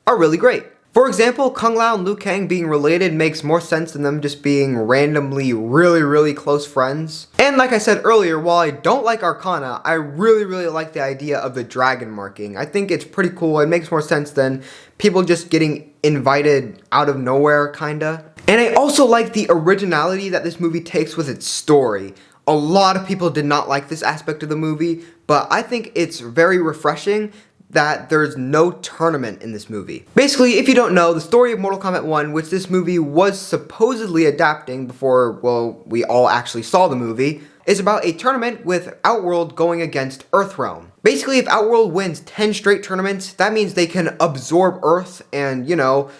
are really great. For example, Kung Lao and Liu Kang being related makes more sense than them just being randomly really close friends. And like I said earlier, while I don't like Arcana, I really like the idea of the dragon marking. I think it's pretty cool. It makes more sense than people just getting invited out of nowhere, kinda. And I also like the originality that this movie takes with its story. A lot of people did not like this aspect of the movie, but I think it's very refreshing that there's no tournament in this movie. Basically, if you don't know, the story of Mortal Kombat 1, which this movie was supposedly adapting before, well, we all actually saw the movie, is about a tournament with Outworld going against Earthrealm. Basically, if Outworld wins 10 straight tournaments, that means they can absorb Earth, and, you know,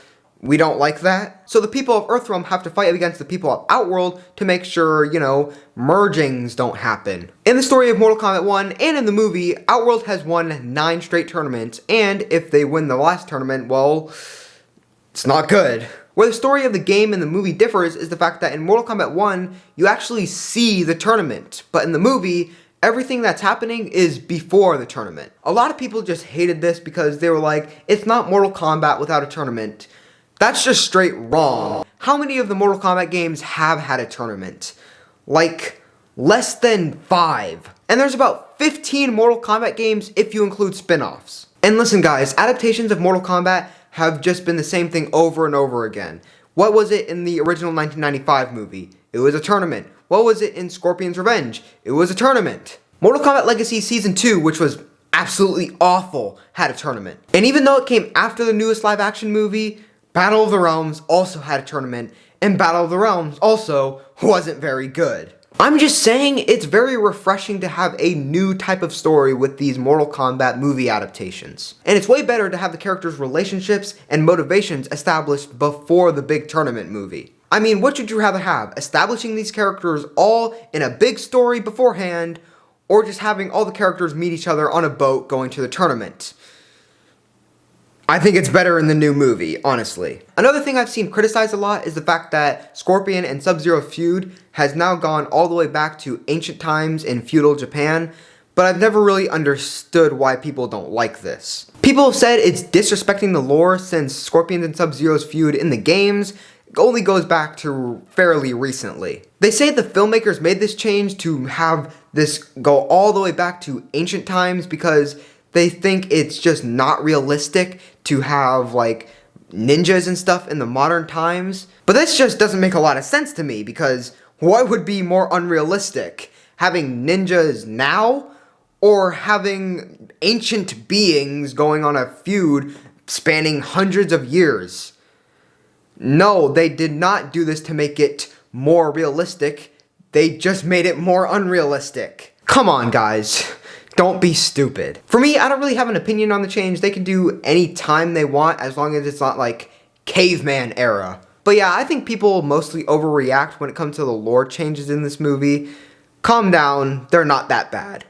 we don't like that. So the people of Earthrealm have to fight against the people of Outworld to make sure, you know, mergings don't happen. In the story of Mortal Kombat 1 and in the movie, Outworld has won 9 straight tournaments, and if they win the last tournament, well, it's not good. Where the story of the game and the movie differs is the fact that in Mortal Kombat 1, you actually see the tournament, but in the movie, everything that's happening is before the tournament. A lot of people just hated this because they were like, it's not Mortal Kombat without a tournament. That's just straight wrong. How many of the Mortal Kombat games have had a tournament? Like, less than 5. And there's about 15 Mortal Kombat games if you include spin-offs. And listen guys, adaptations of Mortal Kombat have just been the same thing over and over again. What was it in the original 1995 movie? It was a tournament. What was it in Scorpion's Revenge? It was a tournament. Mortal Kombat Legacy Season 2, which was absolutely awful, had a tournament. And even though it came after the newest live-action movie, Battle of the Realms also had a tournament, and Battle of the Realms also wasn't very good. I'm just saying it's very refreshing to have a new type of story with these Mortal Kombat movie adaptations. And it's way better to have the characters' relationships and motivations established before the big tournament movie. I mean, what would you rather have? Establishing these characters all in a big story beforehand, or just having all the characters meet each other on a boat going to the tournament? I think it's better in the new movie, honestly. Another thing I've seen criticized a lot is the fact that Scorpion and Sub-Zero's feud has now gone all the way back to ancient times in feudal Japan, but I've never really understood why people don't like this. People have said it's disrespecting the lore since Scorpion and Sub-Zero's feud in the games only goes back to fairly recently. They say the filmmakers made this change to have this go all the way back to ancient times because they think it's just not realistic to have, like, ninjas and stuff in the modern times. But this just doesn't make a lot of sense to me, because what would be more unrealistic? Having ninjas now? Or having ancient beings going on a feud spanning hundreds of years? No, they did not do this to make it more realistic. They just made it more unrealistic. Come on, guys. Don't be stupid. For me, I don't really have an opinion on the change. They can do any time they want as long as it's not like caveman era. But yeah, I think people mostly overreact when it comes to the lore changes in this movie. Calm down, they're not that bad.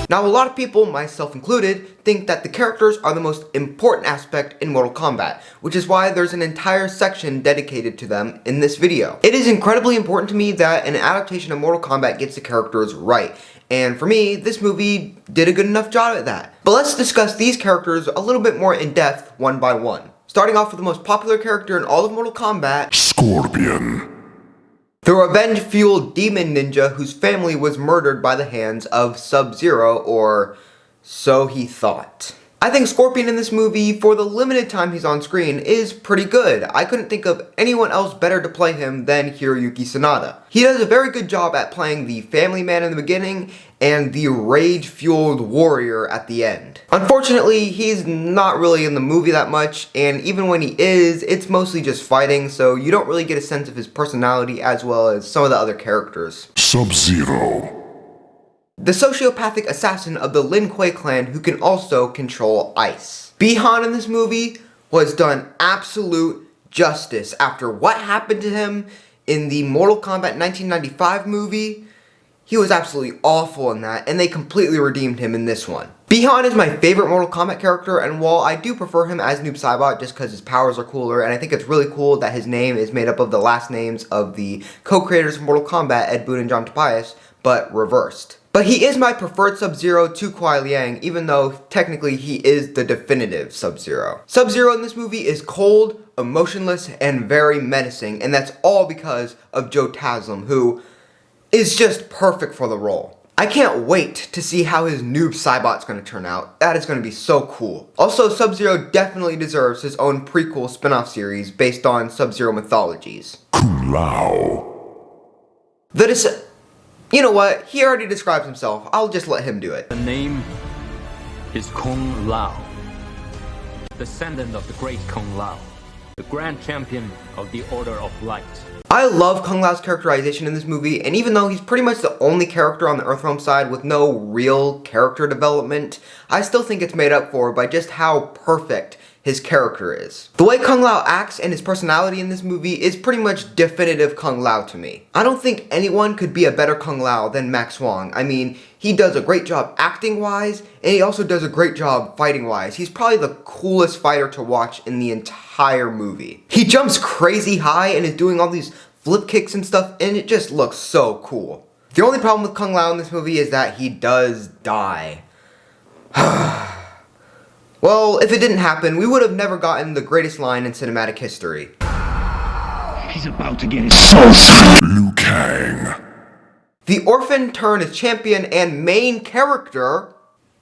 Now, a lot of people, myself included, think that the characters are the most important aspect in Mortal Kombat, which is why there's an entire section dedicated to them in this video. It is incredibly important to me that an adaptation of Mortal Kombat gets the characters right, and for me, this movie did a good enough job at that. But let's discuss these characters a little bit more in depth, one by one. Starting off with the most popular character in all of Mortal Kombat, Scorpion. the revenge-fueled demon ninja whose family was murdered by the hands of Sub-Zero, or so he thought. I think Scorpion in this movie, for the limited time he's on screen, is pretty good. I couldn't think of anyone else better to play him than Hiroyuki Sanada. He does a very good job at playing the family man in the beginning and the rage-fueled warrior at the end. Unfortunately, he's not really in the movie that much, and even when he is, it's mostly just fighting, so you don't really get a sense of his personality as well as some of the other characters. Sub-Zero. The sociopathic assassin of the Lin Kuei clan who can also control ice. Bi-Han in this movie was done absolute justice after what happened to him in the Mortal Kombat 1995 movie. He was absolutely awful in that, and they completely redeemed him in this one. Bi-Han is my favorite Mortal Kombat character, and while I do prefer him as Noob Saibot just because his powers are cooler, and I think it's really cool that his name is made up of the last names of the co-creators of Mortal Kombat, Ed Boon and John Tobias, but reversed. But he is my preferred Sub-Zero to Kuai Liang, even though technically he is the definitive Sub-Zero. Sub-Zero in this movie is cold, emotionless, and very menacing, and that's all because of Joe Taslim, who is just perfect for the role. I can't wait to see how his Noob Saibot's going to turn out. That is going to be so cool. Also, Sub-Zero definitely deserves his own prequel spin-off series based on Sub-Zero mythologies. Kung Lao. You know what? He already describes himself. I'll just let him do it. The name is Kung Lao, descendant of the great Kung Lao, the grand champion of the Order of Light. I love Kung Lao's characterization in this movie, and even though he's pretty much the only character on the Earthrealm side with no real character development, I still think it's made up for by just how perfect his character is. The way Kung Lao acts and his personality in this movie is pretty much definitive Kung Lao to me. I don't think anyone could be a better Kung Lao than Max Wong. I mean, he does a great job acting-wise, and he also does a great job fighting-wise. He's probably the coolest fighter to watch in the entire movie. He jumps crazy high and is doing all these flip kicks and stuff, and it just looks so cool. The only problem with Kung Lao in this movie is that he does die. Well, if it didn't happen, we would have never gotten the greatest line in cinematic history. He's about to get his soul. Liu Kang. The orphan turned as champion and main character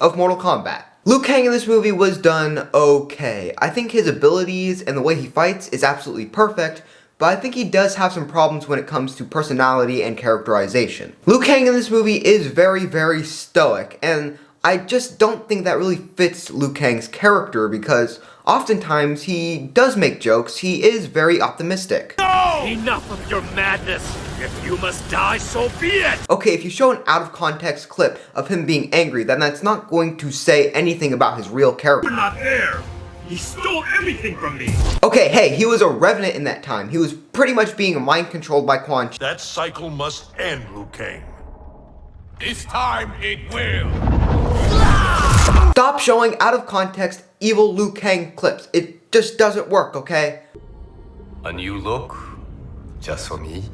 of Mortal Kombat. Liu Kang in this movie was done okay. I think his abilities and the way he fights is absolutely perfect, but I think he does have some problems when it comes to personality and characterization. Liu Kang in this movie is very, very stoic, and I just don't think that really fits Liu Kang's character because oftentimes he does make jokes. He is very optimistic. No! Enough of your madness! If you must die, so be it! Okay, if you show an out-of-context clip of him being angry, then that's not going to say anything about his real character. You're not there! He stole everything from me! Okay, hey, he was a revenant in that time. He was pretty much being mind-controlled by Quan Chi. That cycle must end, Liu Kang. This time it will! Stop showing out-of-context evil Liu Kang clips. It just doesn't work, okay? A new look? Just for me?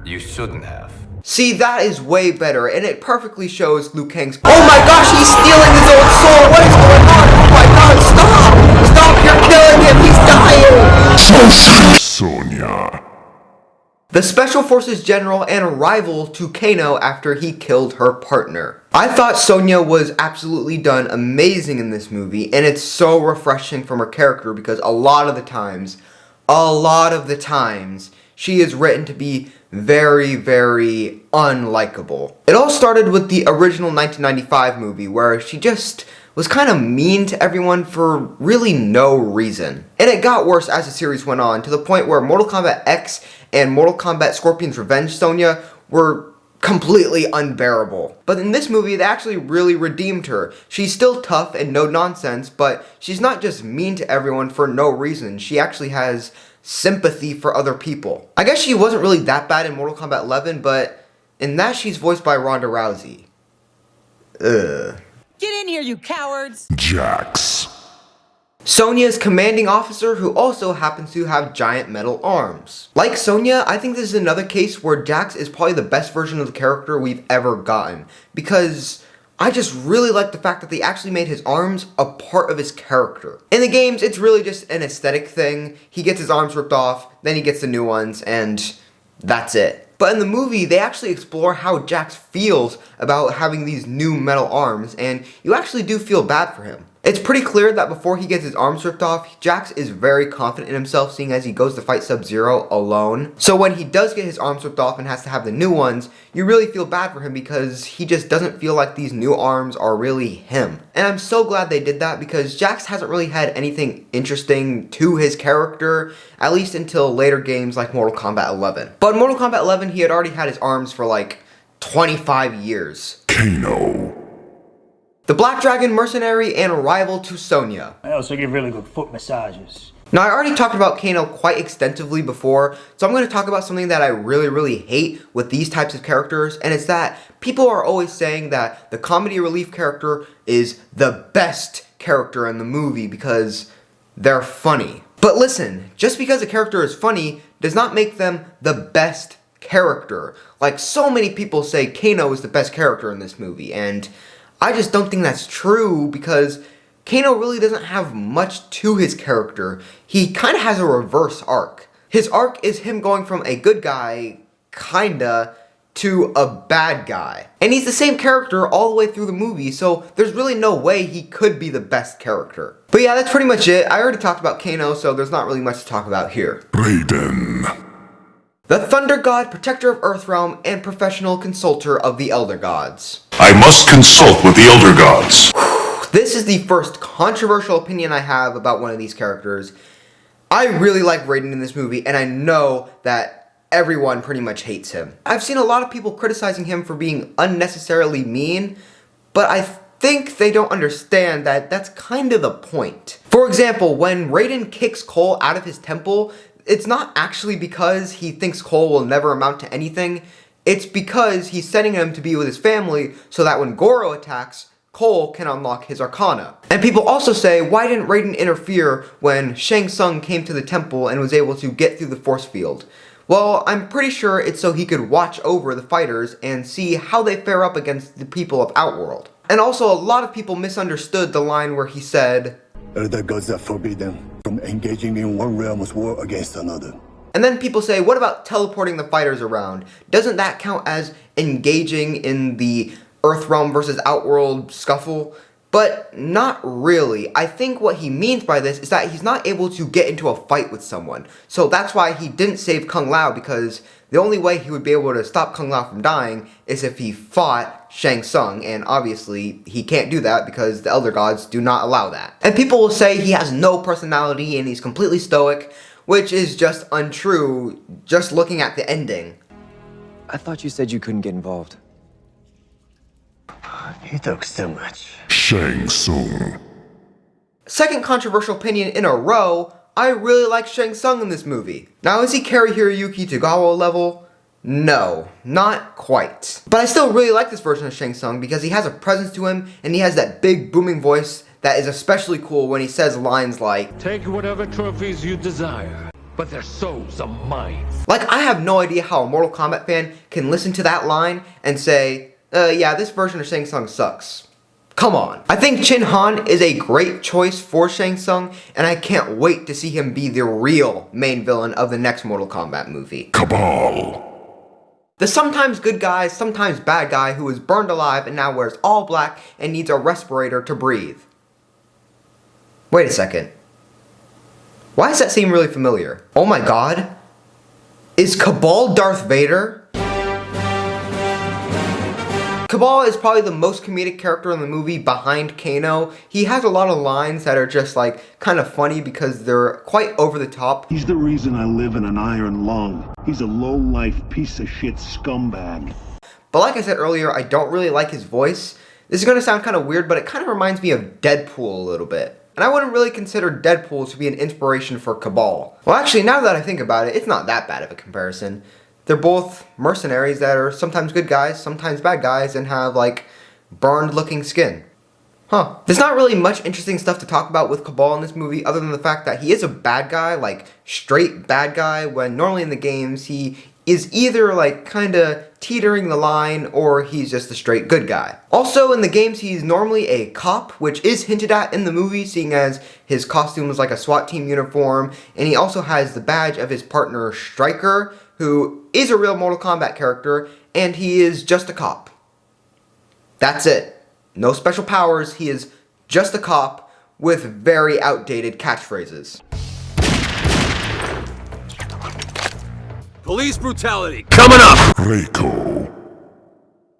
You shouldn't have. See, that is way better, and it perfectly shows Liu Kang's— Oh my gosh, he's stealing his own soul! What is going on? Oh my god, stop! Stop, you're killing him! He's dying! Sonya. The Special Forces General and rival to Kano after he killed her partner. I thought Sonya was absolutely done amazing in this movie, and it's so refreshing from her character because a lot of the times, she is written to be very, very unlikable. It all started with the original 1995 movie where she just was kind of mean to everyone for really no reason. And it got worse as the series went on to the point where Mortal Kombat X and Mortal Kombat Scorpion's Revenge Sonya were completely unbearable. But in this movie, they actually really redeemed her. She's still tough and no nonsense, but she's not just mean to everyone for no reason. She actually has sympathy for other people. I guess she wasn't really that bad in Mortal Kombat 11, but in that she's voiced by Ronda Rousey. Ugh. Get in here, you cowards! Jax. Sonya's commanding officer who also happens to have giant metal arms. Like Sonya, I think this is another case where Jax is probably the best version of the character we've ever gotten, because I just really like the fact that they actually made his arms a part of his character. In the games, it's really just an aesthetic thing. He gets his arms ripped off, then he gets the new ones, and that's it. But in the movie, they actually explore how Jax feels about having these new metal arms, and you actually do feel bad for him. It's pretty clear that before he gets his arms ripped off, Jax is very confident in himself, seeing as he goes to fight Sub-Zero alone. So when he does get his arms ripped off and has to have the new ones, you really feel bad for him because he just doesn't feel like these new arms are really him. And I'm so glad they did that because Jax hasn't really had anything interesting to his character, at least until later games like Mortal Kombat 11. But in Mortal Kombat 11, he had already had his arms for like 25 years. Kano. The Black Dragon mercenary and rival to Sonya. I also give really good foot massages. Now, I already talked about Kano quite extensively before, so I'm going to talk about something that I really hate with these types of characters, and it's that people are always saying that the comedy relief character is the best character in the movie because they're funny. But listen, just because a character is funny does not make them the best character. Like, so many people say Kano is the best character in this movie, and I just don't think that's true because Kano really doesn't have much to his character. He kind of has a reverse arc. His arc is him going from a good guy, kinda, to a bad guy. And he's the same character all the way through the movie, so there's really no way he could be the best character. But yeah, that's pretty much it. I already talked about Kano, so there's not really much to talk about here. Raiden. The Thunder God, Protector of Earthrealm, and Professional Consulter of the Elder Gods. I must consult with the Elder Gods. This is the first controversial opinion I have about one of these characters. I really like Raiden in this movie, and I know that everyone pretty much hates him. I've seen a lot of people criticizing him for being unnecessarily mean, but I think they don't understand that that's kind of the point. For example, when Raiden kicks Cole out of his temple, it's not actually because he thinks Cole will never amount to anything. It's because he's sending him to be with his family so that when Goro attacks, Cole can unlock his Arcana. And people also say, why didn't Raiden interfere when Shang Tsung came to the temple and was able to get through the force field? Well, I'm pretty sure it's so he could watch over the fighters and see how they fare up against the people of Outworld. And also, a lot of people misunderstood the line where he said, "Elder gods are forbidden from engaging in one realm's war against another." And then people say, what about teleporting the fighters around? Doesn't that count as engaging in the Earthrealm versus Outworld scuffle? But not really. I think what he means by this is that he's not able to get into a fight with someone. So that's why he didn't save Kung Lao, because the only way he would be able to stop Kung Lao from dying is if he fought Shang Tsung, and obviously he can't do that because the Elder Gods do not allow that. And people will say he has no personality and he's completely stoic, which is just untrue just looking at the ending. I thought you said you couldn't get involved. He talks too much. Shang Tsung. Second controversial opinion in a row, I really like Shang Tsung in this movie. Now, is he Cary Hiroyuki Tagawa level? No, not quite. But I still really like this version of Shang Tsung because he has a presence to him and he has that big booming voice that is especially cool when he says lines like, "Take whatever trophies you desire, but their souls are mine." Like, I have no idea how a Mortal Kombat fan can listen to that line and say, yeah, this version of Shang Tsung sucks. Come on. I think Chin Han is a great choice for Shang Tsung, and I can't wait to see him be the real main villain of the next Mortal Kombat movie. Cabal. The sometimes good guy, sometimes bad guy who was burned alive and now wears all black and needs a respirator to breathe. Wait a second. Why does that seem really familiar? Oh my god. Is Cabal Darth Vader? Cabal is probably the most comedic character in the movie behind Kano. He has a lot of lines that are just like kind of funny because they're quite over the top. He's the reason I live in an iron lung. He's a low-life piece of shit scumbag. But like I said earlier, I don't really like his voice. This is going to sound kind of weird, but it kind of reminds me of Deadpool a little bit. And I wouldn't really consider Deadpool to be an inspiration for Cabal. Well, actually, now that I think about it, it's not that bad of a comparison. They're both mercenaries that are sometimes good guys, sometimes bad guys, and have, like, burned-looking skin. Huh. There's not really much interesting stuff to talk about with Cabal in this movie, other than the fact that he is a bad guy, like, straight bad guy, when normally in the games he is either, like, kinda teetering the line, or he's just a straight good guy. Also, in the games, he's normally a cop, which is hinted at in the movie, seeing as his costume is like a SWAT team uniform, and he also has the badge of his partner, Stryker, who is a real Mortal Kombat character, and he is just a cop. That's it. No special powers, he is just a cop with very outdated catchphrases. Police brutality coming up! Reiko.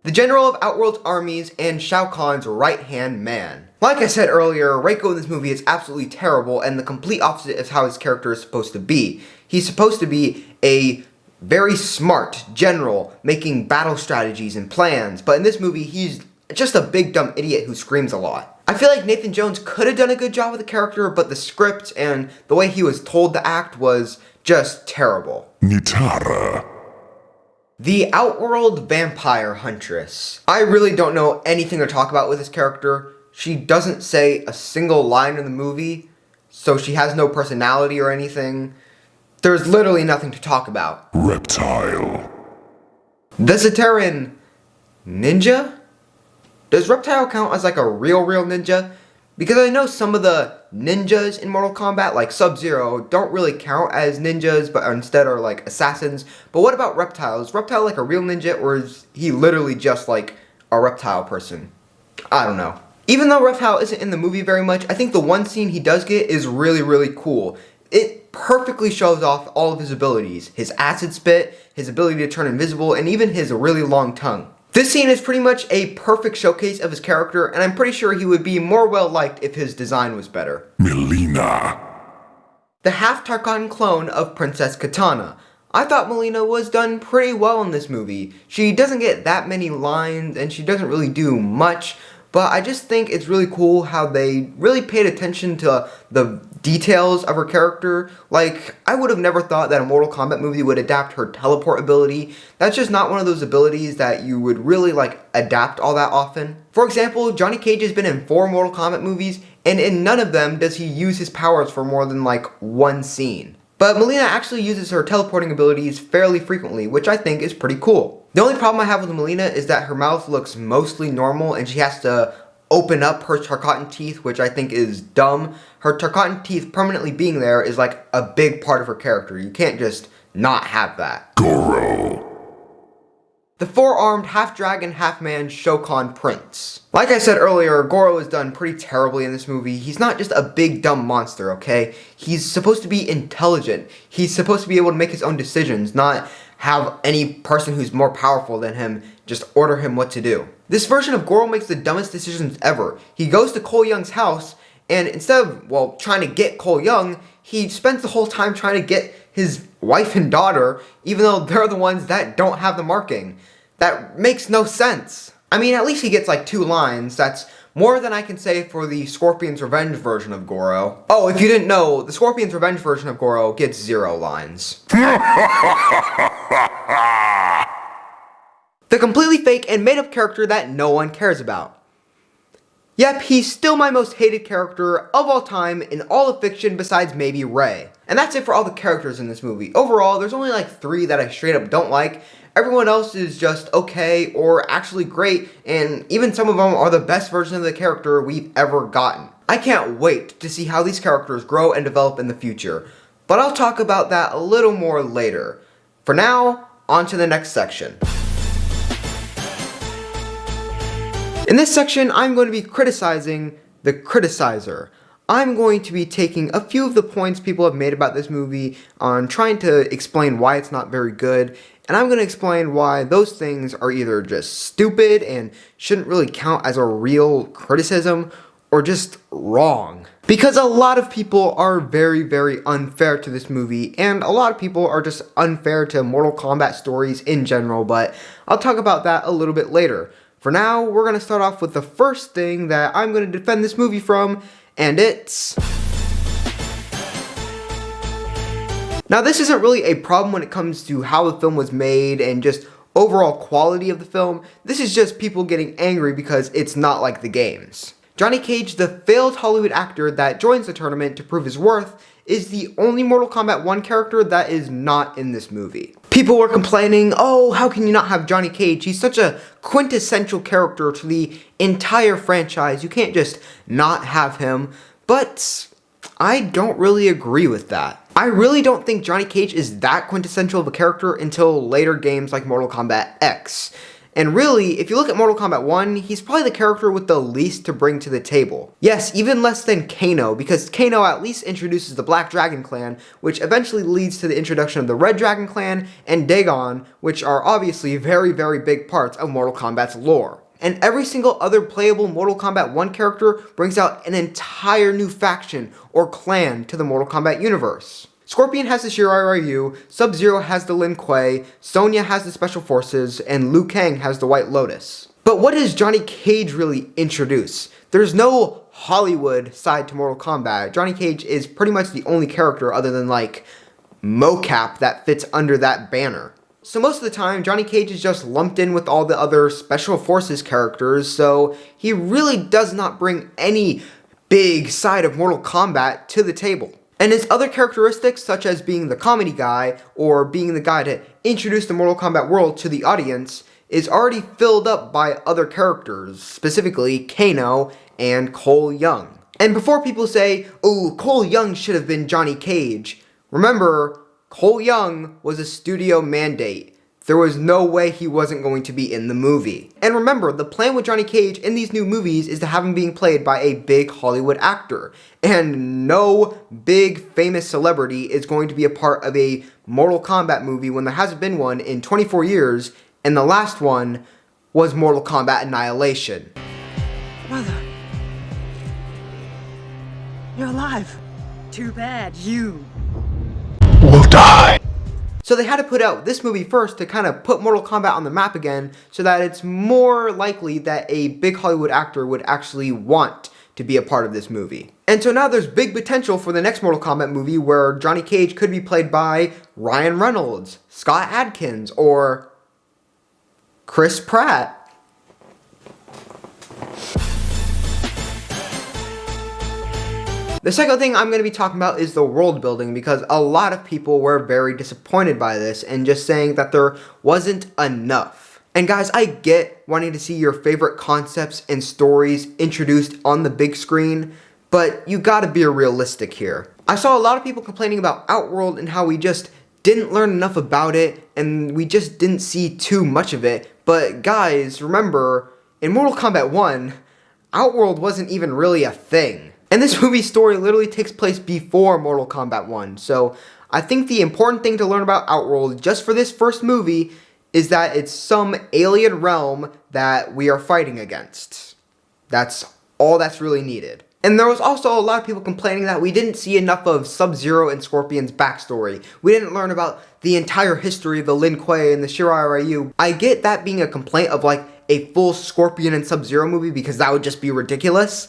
The general of Outworld's armies and Shao Kahn's right-hand man. Like I said earlier, Reiko in this movie is absolutely terrible and the complete opposite of how his character is supposed to be. He's supposed to be a very smart general making battle strategies and plans, but in this movie he's just a big dumb idiot who screams a lot. I feel like Nathan Jones could have done a good job with the character, but the script and the way he was told to act was just terrible. Nitara. The Outworld Vampire Huntress. I really don't know anything to talk about with this character. She doesn't say a single line in the movie, so she has no personality or anything. There's literally nothing to talk about. Reptile. The Zaterran Ninja? Does Reptile count as like a real ninja? Because I know some of the ninjas in Mortal Kombat, like Sub-Zero, don't really count as ninjas, but instead are like assassins. But what about Reptile? Is Reptile like a real ninja, or is he literally just like a reptile person? I don't know. Even though Reptile isn't in the movie very much, I think the one scene he does get is really cool. It perfectly shows off all of his abilities. His acid spit, his ability to turn invisible, and even his really long tongue. This scene is pretty much a perfect showcase of his character, and I'm pretty sure he would be more well liked if his design was better. Melina. The half-Tarkatan clone of Princess Katana. I thought Melina was done pretty well in this movie. She doesn't get that many lines, and she doesn't really do much, but I just think it's really cool how they really paid attention to the details of her character. Like, I would have never thought that a Mortal Kombat movie would adapt her teleport ability. That's just not one of those abilities that you would really, like, adapt all that often. For example, Johnny Cage has been in 4 Mortal Kombat movies, and in none of them does he use his powers for more than, like, one scene. But Melina actually uses her teleporting abilities fairly frequently, which I think is pretty cool. The only problem I have with Melina is that her mouth looks mostly normal and she has to open up her Tarkatan teeth, which I think is dumb. Her Tarkatan teeth permanently being there is like a big part of her character. You can't just not have that. Goro. The 4-armed, half-dragon, half-man Shokan Prince. Like I said earlier, Goro is done pretty terribly in this movie. He's not just a big dumb monster, okay? He's supposed to be intelligent. He's supposed to be able to make his own decisions, not have any person who's more powerful than him just order him what to do. This version of Goro makes the dumbest decisions ever. He goes to Cole Young's house, and instead of, well, trying to get Cole Young, he spends the whole time trying to get his wife and daughter, even though they're the ones that don't have the marking. That makes no sense. I mean, at least he gets like 2 lines. That's more than I can say for the Scorpion's Revenge version of Goro. Oh, if you didn't know, the Scorpion's Revenge version of Goro gets 0 lines. The completely fake and made up character that no one cares about. Yep, he's still my most hated character of all time in all of fiction besides maybe Rey. And that's it for all the characters in this movie. Overall, there's only like 3 that I straight up don't like. Everyone else is just okay or actually great, and even some of them are the best version of the character we've ever gotten. I can't wait to see how these characters grow and develop in the future, but I'll talk about that a little more later. For now, on to the next section. In this section, I'm going to be criticizing the criticizer. I'm going to be taking a few of the points people have made about this movie on trying to explain why it's not very good, and I'm going to explain why those things are either just stupid and shouldn't really count as a real criticism, or just wrong. Because a lot of people are very unfair to this movie, and a lot of people are just unfair to Mortal Kombat stories in general, but I'll talk about that a little bit later. For now, we're going to start off with the first thing that I'm going to defend this movie from, and it's... Now, this isn't really a problem when it comes to how the film was made and just overall quality of the film. This is just people getting angry because it's not like the games. Johnny Cage, the failed Hollywood actor that joins the tournament to prove his worth, is the only Mortal Kombat 1 character that is not in this movie. People were complaining, oh, how can you not have Johnny Cage? He's such a quintessential character to the entire franchise. You can't just not have him. But I don't really agree with that. I really don't think Johnny Cage is that quintessential of a character until later games like Mortal Kombat X. And really, if you look at Mortal Kombat 1, he's probably the character with the least to bring to the table. Yes, even less than Kano, because Kano at least introduces the Black Dragon Clan, which eventually leads to the introduction of the Red Dragon Clan and Dagon, which are obviously very big parts of Mortal Kombat's lore. And every single other playable Mortal Kombat 1 character brings out an entire new faction or clan to the Mortal Kombat universe. Scorpion has the Shirai Ryu, Sub-Zero has the Lin Kuei, Sonya has the Special Forces, and Liu Kang has the White Lotus. But what does Johnny Cage really introduce? There's no Hollywood side to Mortal Kombat. Johnny Cage is pretty much the only character other than like mocap that fits under that banner. So most of the time, Johnny Cage is just lumped in with all the other Special Forces characters, so he really does not bring any big side of Mortal Kombat to the table. And his other characteristics, such as being the comedy guy, or being the guy to introduce the Mortal Kombat world to the audience, is already filled up by other characters, specifically Kano and Cole Young. And before people say, oh, Cole Young should have been Johnny Cage, remember, Cole Young was a studio mandate. There was no way he wasn't going to be in the movie. And remember, the plan with Johnny Cage in these new movies is to have him being played by a big Hollywood actor. And no big famous celebrity is going to be a part of a Mortal Kombat movie when there hasn't been one in 24 years, and the last one was Mortal Kombat Annihilation. Brother, you're alive. Too bad you will die. So they had to put out this movie first to kind of put Mortal Kombat on the map again, so that it's more likely that a big Hollywood actor would actually want to be a part of this movie. And so now there's big potential for the next Mortal Kombat movie where Johnny Cage could be played by Ryan Reynolds, Scott Adkins, or Chris Pratt. The second thing I'm going to be talking about is the world building, because a lot of people were very disappointed by this and just saying that there wasn't enough. And guys, I get wanting to see your favorite concepts and stories introduced on the big screen, but you gotta be realistic here. I saw a lot of people complaining about Outworld and how we just didn't learn enough about it and we just didn't see too much of it. But guys, remember, in Mortal Kombat 1, Outworld wasn't even really a thing. And this movie's story literally takes place before Mortal Kombat 1. So I think the important thing to learn about Outworld just for this first movie is that it's some alien realm that we are fighting against. That's all that's really needed. And there was also a lot of people complaining that we didn't see enough of Sub-Zero and Scorpion's backstory. We didn't learn about the entire history of the Lin Kuei and the Shirai Ryu. I get that being a complaint of like a full Scorpion and Sub-Zero movie because that would just be ridiculous.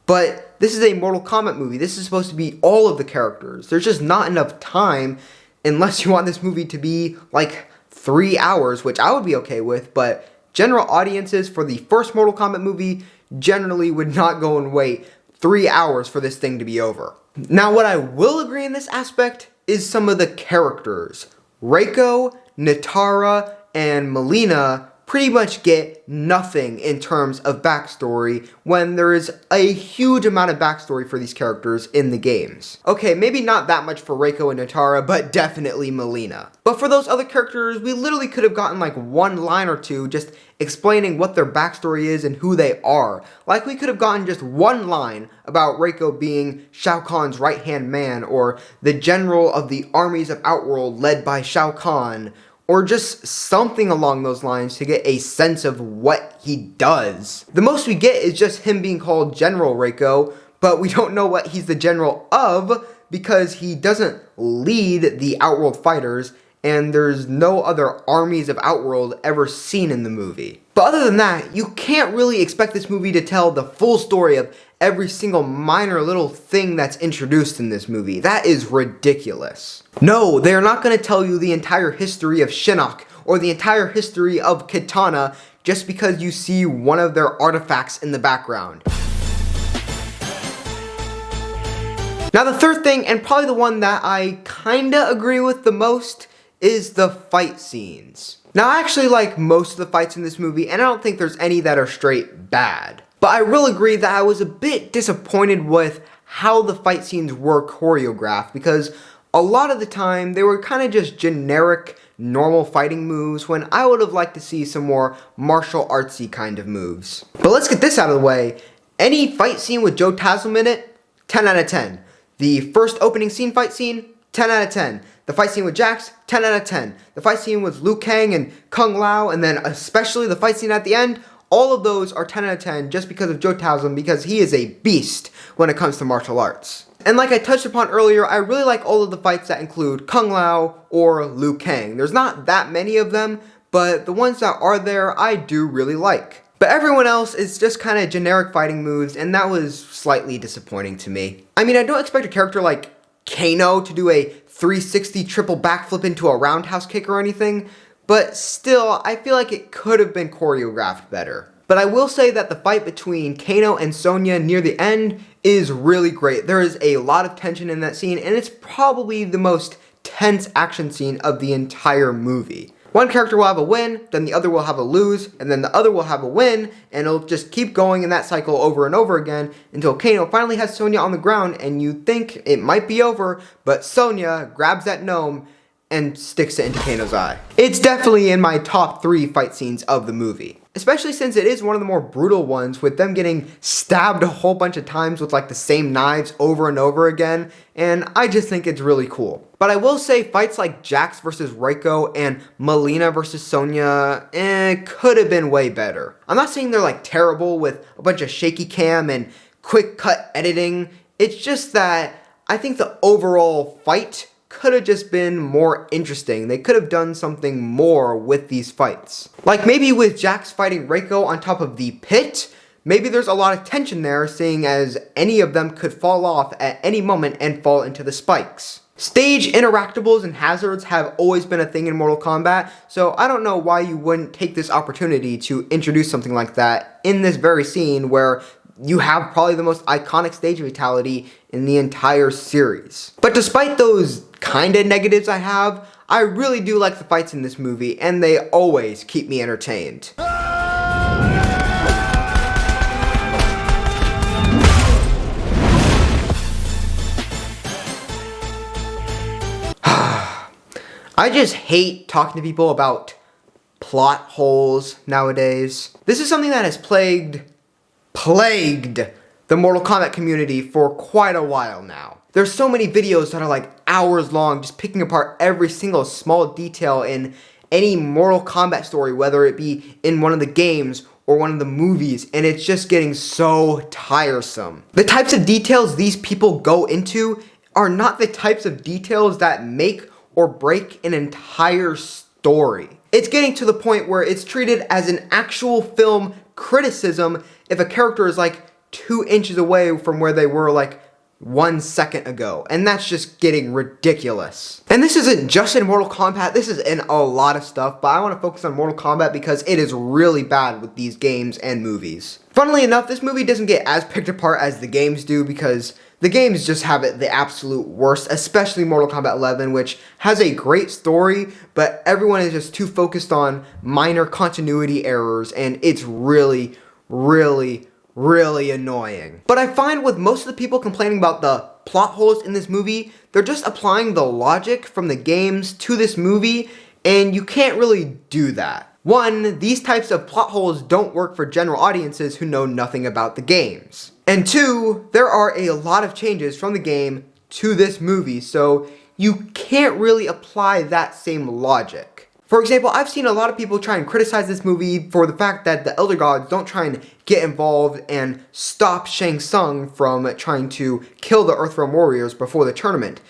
But this is a Mortal Kombat movie. This is supposed to be all of the characters. There's just not enough time unless you want this movie to be like 3 hours, which I would be okay with, but general audiences for the first Mortal Kombat movie generally would not go and wait 3 hours for this thing to be over. Now, what I will agree in this aspect is some of the characters. Reiko, Nitara, and Melina pretty much get nothing in terms of backstory when there is a huge amount of backstory for these characters in the games. Okay, maybe not that much for Reiko and Nitara, but definitely Melina. But for those other characters, we literally could have gotten like one line or two just explaining what their backstory is and who they are. Like we could have gotten just one line about Reiko being Shao Kahn's right-hand man, or the general of the armies of Outworld led by Shao Kahn, or just something along those lines to get a sense of what he does. The most we get is just him being called General Reiko, but we don't know what he's the general of because he doesn't lead the Outworld fighters, and there's no other armies of Outworld ever seen in the movie. But other than that, you can't really expect this movie to tell the full story of every single minor little thing that's introduced in this movie. That is ridiculous. No, they're not going to tell you the entire history of Shinnok or the entire history of Kitana just because you see one of their artifacts in the background. Now the third thing, and probably the one that I kinda agree with the most, is the fight scenes. Now I actually like most of the fights in this movie, and I don't think there's any that are straight bad. But I will agree that I was a bit disappointed with how the fight scenes were choreographed, because a lot of the time they were kind of just generic, normal fighting moves when I would have liked to see some more martial artsy kind of moves. But let's get this out of the way. Any fight scene with Joe Taslim in it, 10 out of 10. The first opening scene fight scene, 10 out of 10. The fight scene with Jax, 10 out of 10. The fight scene with Liu Kang and Kung Lao, and then especially the fight scene at the end, all of those are 10 out of 10 just because of Joe Taslim, because he is a beast when it comes to martial arts. And like I touched upon earlier, I really like all of the fights that include Kung Lao or Liu Kang. There's not that many of them, but the ones that are there, I do really like. But everyone else is just kind of generic fighting moves, and that was slightly disappointing to me. I mean, I don't expect a character like Kano to do a 360 triple backflip into a roundhouse kick or anything, but still, I feel like it could have been choreographed better. But I will say that the fight between Kano and Sonya near the end is really great. There is a lot of tension in that scene, and it's probably the most tense action scene of the entire movie. One character will have a win, then the other will have a lose, and then the other will have a win, and it'll just keep going in that cycle over and over again until Kano finally has Sonya on the ground, and you think it might be over, but Sonya grabs that gnome and sticks it into Kano's eye. It's definitely in my top 3 fight scenes of the movie. Especially since it is one of the more brutal ones, with them getting stabbed a whole bunch of times with like the same knives over and over again, and I just think it's really cool. But I will say fights like Jax versus Reiko and Melina versus Sonya, could have been way better. I'm not saying they're like terrible with a bunch of shaky cam and quick cut editing, it's just that I think the overall fight could have just been more interesting. They could have done something more with these fights. Like maybe with Jax fighting Reiko on top of the pit, maybe there's a lot of tension there, seeing as any of them could fall off at any moment and fall into the spikes. Stage interactables and hazards have always been a thing in Mortal Kombat, so I don't know why you wouldn't take this opportunity to introduce something like that in this very scene where you have probably the most iconic stage fatality in the entire series. But despite those kinda negatives I have, I really do like the fights in this movie, and they always keep me entertained. I just hate talking to people about plot holes nowadays. This is something that has plagued the Mortal Kombat community for quite a while now. There's so many videos that are like hours long, just picking apart every single small detail in any Mortal Kombat story, whether it be in one of the games or one of the movies, and it's just getting so tiresome. The types of details these people go into are not the types of details that make or break an entire story. It's getting to the point where it's treated as an actual film criticism if a character is like 2 inches away from where they were like 1 second ago, and that's just getting ridiculous. And this isn't just in Mortal Kombat, this is in a lot of stuff, but I want to focus on Mortal Kombat because it is really bad with these games and movies. Funnily enough, this movie doesn't get as picked apart as the games do because the games just have it the absolute worst, especially Mortal Kombat 11, which has a great story, but everyone is just too focused on minor continuity errors, and it's really annoying. But I find with most of the people complaining about the plot holes in this movie, they're just applying the logic from the games to this movie, and you can't really do that. One, these types of plot holes don't work for general audiences who know nothing about the games. And two, there are a lot of changes from the game to this movie, so you can't really apply that same logic. For example, I've seen a lot of people try and criticize this movie for the fact that the Elder Gods don't try and get involved and stop Shang Tsung from trying to kill the Earthrealm Warriors before the tournament,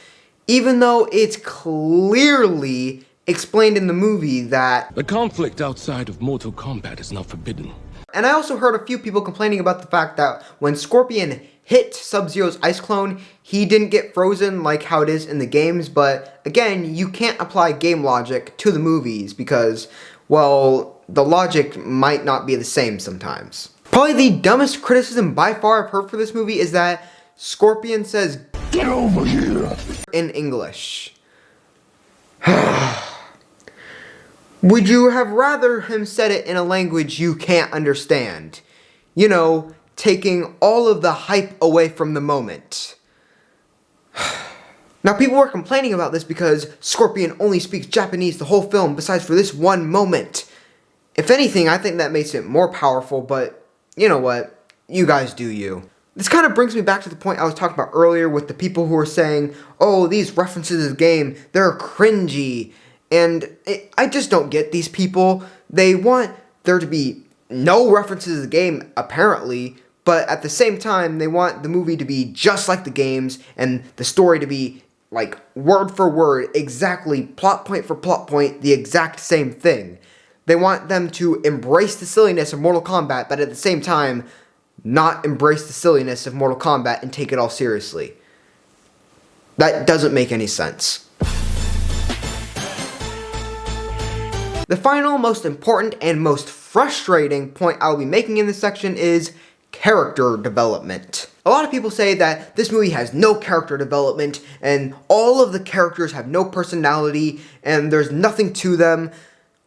even though it's clearly explained in the movie that the conflict outside of Mortal Kombat is not forbidden. And I also heard a few people complaining about the fact that when Scorpion hit Sub-Zero's ice clone, he didn't get frozen like how it is in the games, but again, you can't apply game logic to the movies because, well, the logic might not be the same sometimes. Probably the dumbest criticism by far I've heard for this movie is that Scorpion says, "Get over here," in English. Would you have rather him said it in a language you can't understand? You know, taking all of the hype away from the moment. Now, people were complaining about this because Scorpion only speaks Japanese the whole film besides for this one moment. If anything, I think that makes it more powerful, but you know what? You guys do you. This kind of brings me back to the point I was talking about earlier with the people who are saying, oh, these references to the game, they're cringy. And I just don't get these people. They want there to be no references to the game, apparently, but at the same time, they want the movie to be just like the games and the story to be, like, word for word, exactly, plot point for plot point, the exact same thing. They want them to embrace the silliness of Mortal Kombat, but at the same time, not embrace the silliness of Mortal Kombat and take it all seriously. That doesn't make any sense. The final, most important, and most frustrating point I'll be making in this section is character development. A lot of people say that this movie has no character development and all of the characters have no personality and there's nothing to them.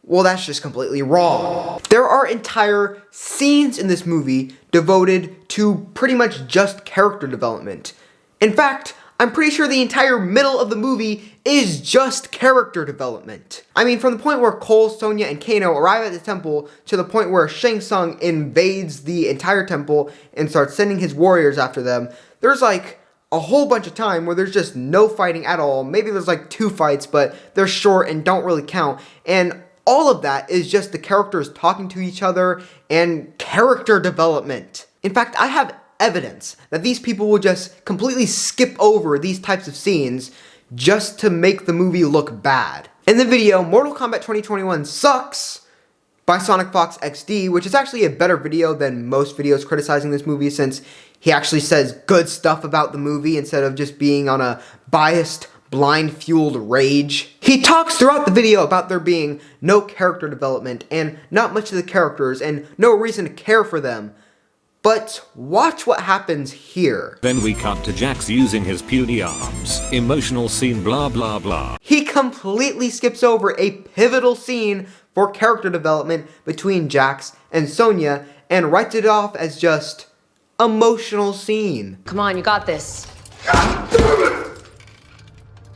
Well, that's just completely wrong. There are entire scenes in this movie devoted to pretty much just character development. In fact, I'm pretty sure the entire middle of the movie is just character development. I mean, from the point where Cole, Sonya, and Kano arrive at the temple to the point where Shang Tsung invades the entire temple and starts sending his warriors after them, there's like a whole bunch of time where there's just no fighting at all. Maybe there's like 2 fights, but they're short and don't really count. And all of that is just the characters talking to each other and character development. In fact, I have evidence that these people will just completely skip over these types of scenes just to make the movie look bad. In the video, Mortal Kombat 2021 Sucks by Sonic Fox XD, which is actually a better video than most videos criticizing this movie since he actually says good stuff about the movie instead of just being on a biased, blind-fueled rage. He talks throughout the video about there being no character development and not much of the characters and no reason to care for them. But watch what happens here. Then we cut to Jax using his puny arms. Emotional scene blah blah blah. He completely skips over a pivotal scene for character development between Jax and Sonya and writes it off as just emotional scene. Come on, you got this.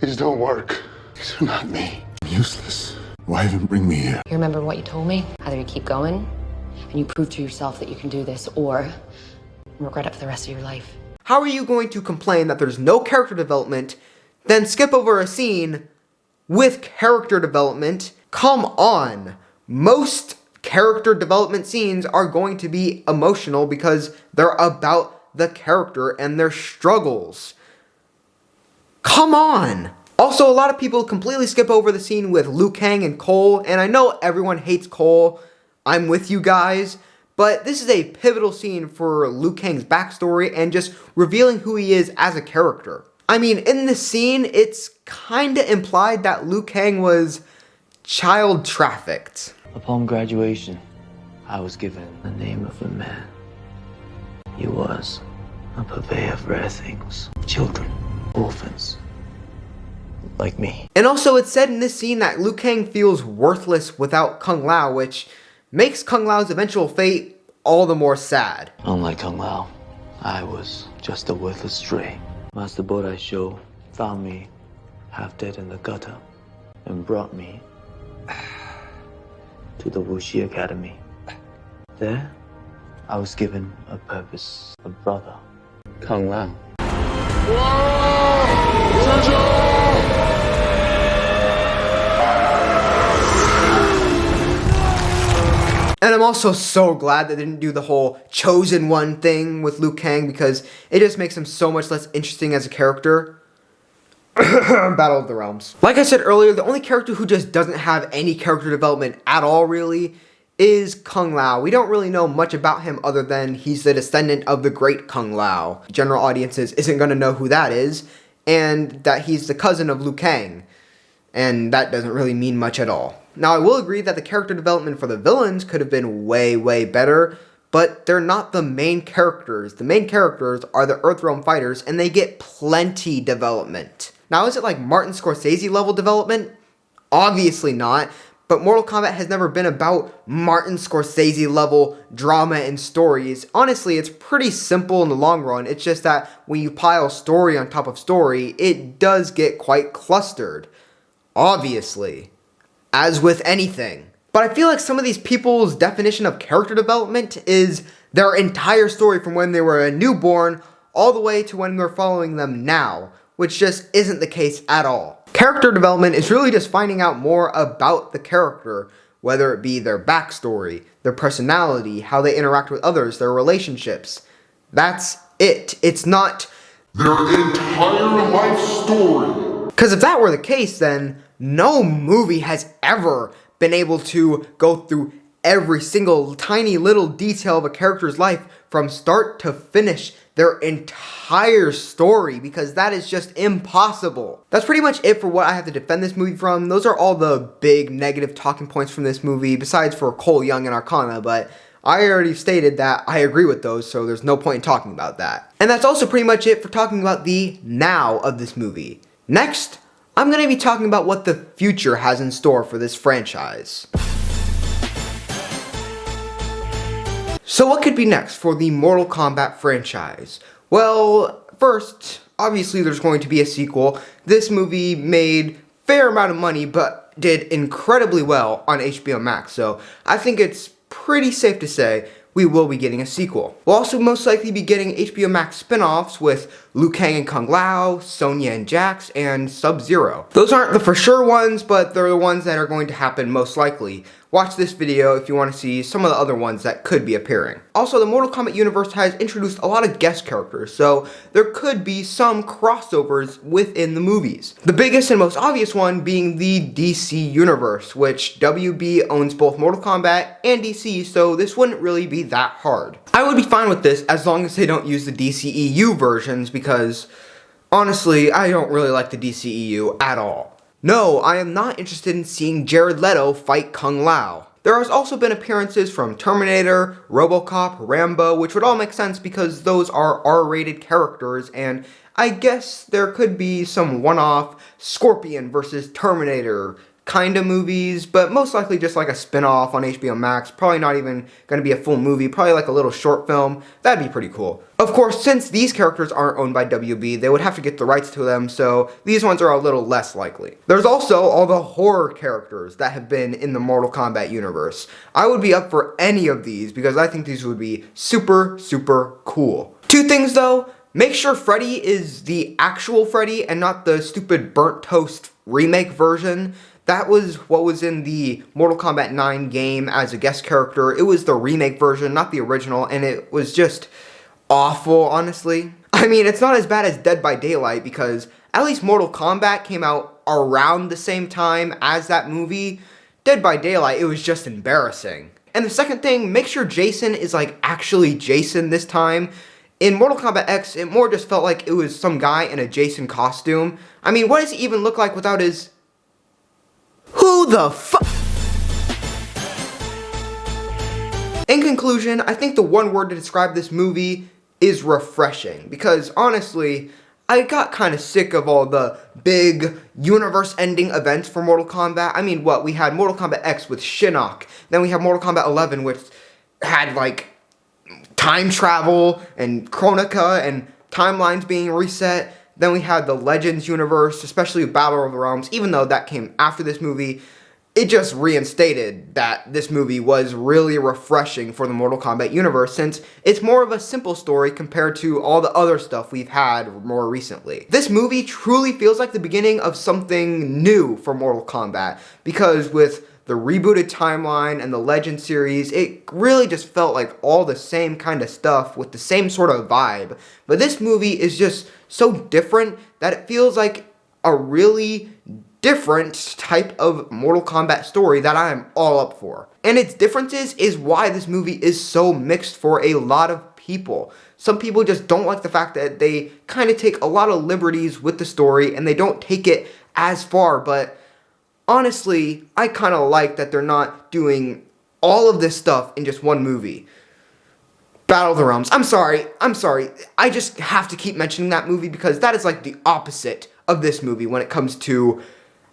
These don't work. These are not me. I'm useless. Why even bring me here? You remember what you told me? Either you keep going and you prove to yourself that you can do this, or regret it for the rest of your life. How are you going to complain that there's no character development, then skip over a scene with character development? Come on! Most character development scenes are going to be emotional because they're about the character and their struggles. Come on! Also, a lot of people completely skip over the scene with Liu Kang and Cole, and I know everyone hates Cole. I'm with you guys, but this is a pivotal scene for Liu Kang's backstory and just revealing who he is as a character. I mean, in this scene, it's kinda implied that Liu Kang was child trafficked. Upon graduation, I was given the name of a man. He was a purveyor of rare things, children, orphans, like me. And also, it's said in this scene that Liu Kang feels worthless without Kung Lao, which makes Kung Lao's eventual fate all the more sad. Unlike Kung Lao, I was just a worthless stray. Master Bodai Sho found me half dead in the gutter and brought me to the Wuxi Academy. There, I was given a purpose, a brother, Kung Lao. And I'm also so glad they didn't do the whole chosen one thing with Liu Kang because it just makes him so much less interesting as a character. Battle of the Realms. Like I said earlier, the only character who just doesn't have any character development at all really is Kung Lao. We don't really know much about him other than he's the descendant of the great Kung Lao. General audiences isn't going to know who that is, and that he's the cousin of Liu Kang. And that doesn't really mean much at all. Now, I will agree that the character development for the villains could have been way, way better, but they're not the main characters. The main characters are the Earthrealm fighters, and they get plenty development. Now, is it like Martin Scorsese level development? Obviously not, but Mortal Kombat has never been about Martin Scorsese level drama and stories. Honestly, it's pretty simple in the long run. It's just that when you pile story on top of story, it does get quite clustered. Obviously. As with anything. But I feel like some of these people's definition of character development is their entire story from when they were a newborn all the way to when we're following them now, which just isn't the case at all. Character development is really just finding out more about the character, whether it be their backstory, their personality, how they interact with others, their relationships. That's it. It's not their entire life story. Because if that were the case, then no movie has ever been able to go through every single tiny little detail of a character's life from start to finish, their entire story, because that is just impossible. That's pretty much it for what I have to defend this movie from. Those are all the big negative talking points from this movie, besides for Cole Young and Arcana, but I already stated that I agree with those, so there's no point in talking about that. And that's also pretty much it for talking about the now of this movie. Next, I'm going to be talking about what the future has in store for this franchise. So what could be next for the Mortal Kombat franchise? Well, first, obviously there's going to be a sequel. This movie made a fair amount of money, but did incredibly well on HBO Max, so I think it's pretty safe to say we will be getting a sequel. We'll also most likely be getting HBO Max spin-offs with Liu Kang and Kung Lao, Sonya and Jax, and Sub-Zero. Those aren't the for sure ones, but they're the ones that are going to happen most likely. Watch this video if you want to see some of the other ones that could be appearing. Also, the Mortal Kombat universe has introduced a lot of guest characters, so there could be some crossovers within the movies. The biggest and most obvious one being the DC universe, which WB owns both Mortal Kombat and DC, so this wouldn't really be that hard. I would be fine with this as long as they don't use the DCEU versions, because honestly, I don't really like the DCEU at all. No, I am not interested in seeing Jared Leto fight Kung Lao. There has also been appearances from Terminator, RoboCop, Rambo, which would all make sense because those are R-rated characters, and I guess there could be some one-off Scorpion versus Terminator kind of movies, but most likely just like a spin-off on HBO Max, probably not even going to be a full movie, probably like a little short film. That'd be pretty cool. Of course, since these characters aren't owned by WB, they would have to get the rights to them, so these ones are a little less likely. There's also all the horror characters that have been in the Mortal Kombat universe. I would be up for any of these because I think these would be super, super cool. Two things though, make sure Freddy is the actual Freddy and not the stupid burnt toast remake version. That was what was in the Mortal Kombat 9 game as a guest character. It was the remake version, not the original, and it was just awful, honestly. I mean, it's not as bad as Dead by Daylight because at least Mortal Kombat came out around the same time as that movie. Dead by Daylight, it was just embarrassing. And the second thing, make sure Jason is like actually Jason this time. In Mortal Kombat X, it more just felt like it was some guy in a Jason costume. I mean, what does he even look like without his... Who the fuck? In conclusion, I think the one word to describe this movie is refreshing, because honestly, I got kind of sick of all the big universe-ending events for Mortal Kombat. I mean, what? We had Mortal Kombat X with Shinnok, then we have Mortal Kombat 11, which had, like, time travel and Chronica and timelines being reset. Then we had the Legends universe, especially Battle of the Realms. Even though that came after this movie, it just reinstated that this movie was really refreshing for the Mortal Kombat universe, since it's more of a simple story compared to all the other stuff we've had more recently. This movie truly feels like the beginning of something new for Mortal Kombat, because with the rebooted timeline and the Legend series, it really just felt like all the same kind of stuff with the same sort of vibe. But this movie is just so different that it feels like a really different type of Mortal Kombat story that I am all up for. And its differences is why this movie is so mixed for a lot of people. Some people just don't like the fact that they kind of take a lot of liberties with the story and they don't take it as far, but honestly, I kind of like that they're not doing all of this stuff in just one movie. Battle of the Realms. I'm sorry. I just have to keep mentioning that movie because that is like the opposite of this movie when it comes to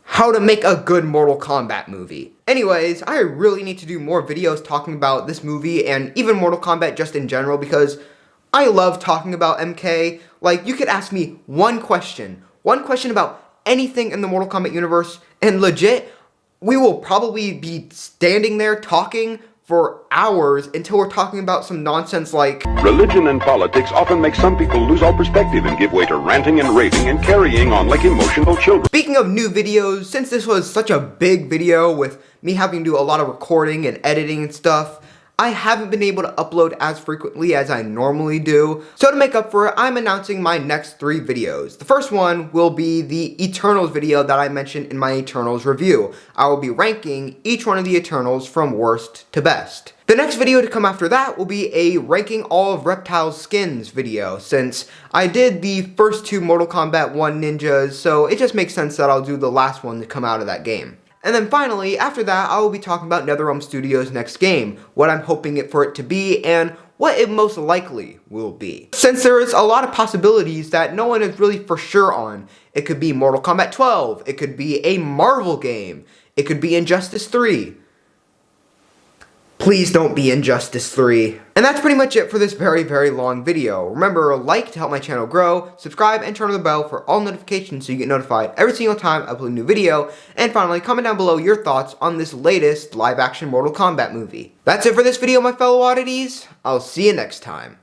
how to make a good Mortal Kombat movie. Anyways, I really need to do more videos talking about this movie and even Mortal Kombat just in general because I love talking about MK. Like, you could ask me one question about anything in the Mortal Kombat universe, and legit, we will probably be standing there talking for hours until we're talking about some nonsense like religion and politics often make some people lose all perspective and give way to ranting and raving and carrying on like emotional children. Speaking of new videos, since this was such a big video with me having to do a lot of recording and editing and stuff, I haven't been able to upload as frequently as I normally do. So to make up for it, I'm announcing my next 3 videos. The first one will be the Eternals video that I mentioned in my Eternals review. I will be ranking each one of the Eternals from worst to best. The next video to come after that will be a ranking all of Reptile's skins video, since I did the first 2 Mortal Kombat 1 ninjas, so it just makes sense that I'll do the last one to come out of that game. And then finally, after that, I will be talking about NetherRealm Studios' next game, what I'm hoping for it to be, and what it most likely will be. Since there is a lot of possibilities that no one is really for sure on. It could be Mortal Kombat 12, it could be a Marvel game, it could be Injustice 3. Please don't be Injustice 3. And that's pretty much it for this very, very long video. Remember, like to help my channel grow, subscribe, and turn on the bell for all notifications so you get notified every single time I upload a new video. And finally, comment down below your thoughts on this latest live-action Mortal Kombat movie. That's it for this video, my fellow oddities. I'll see you next time.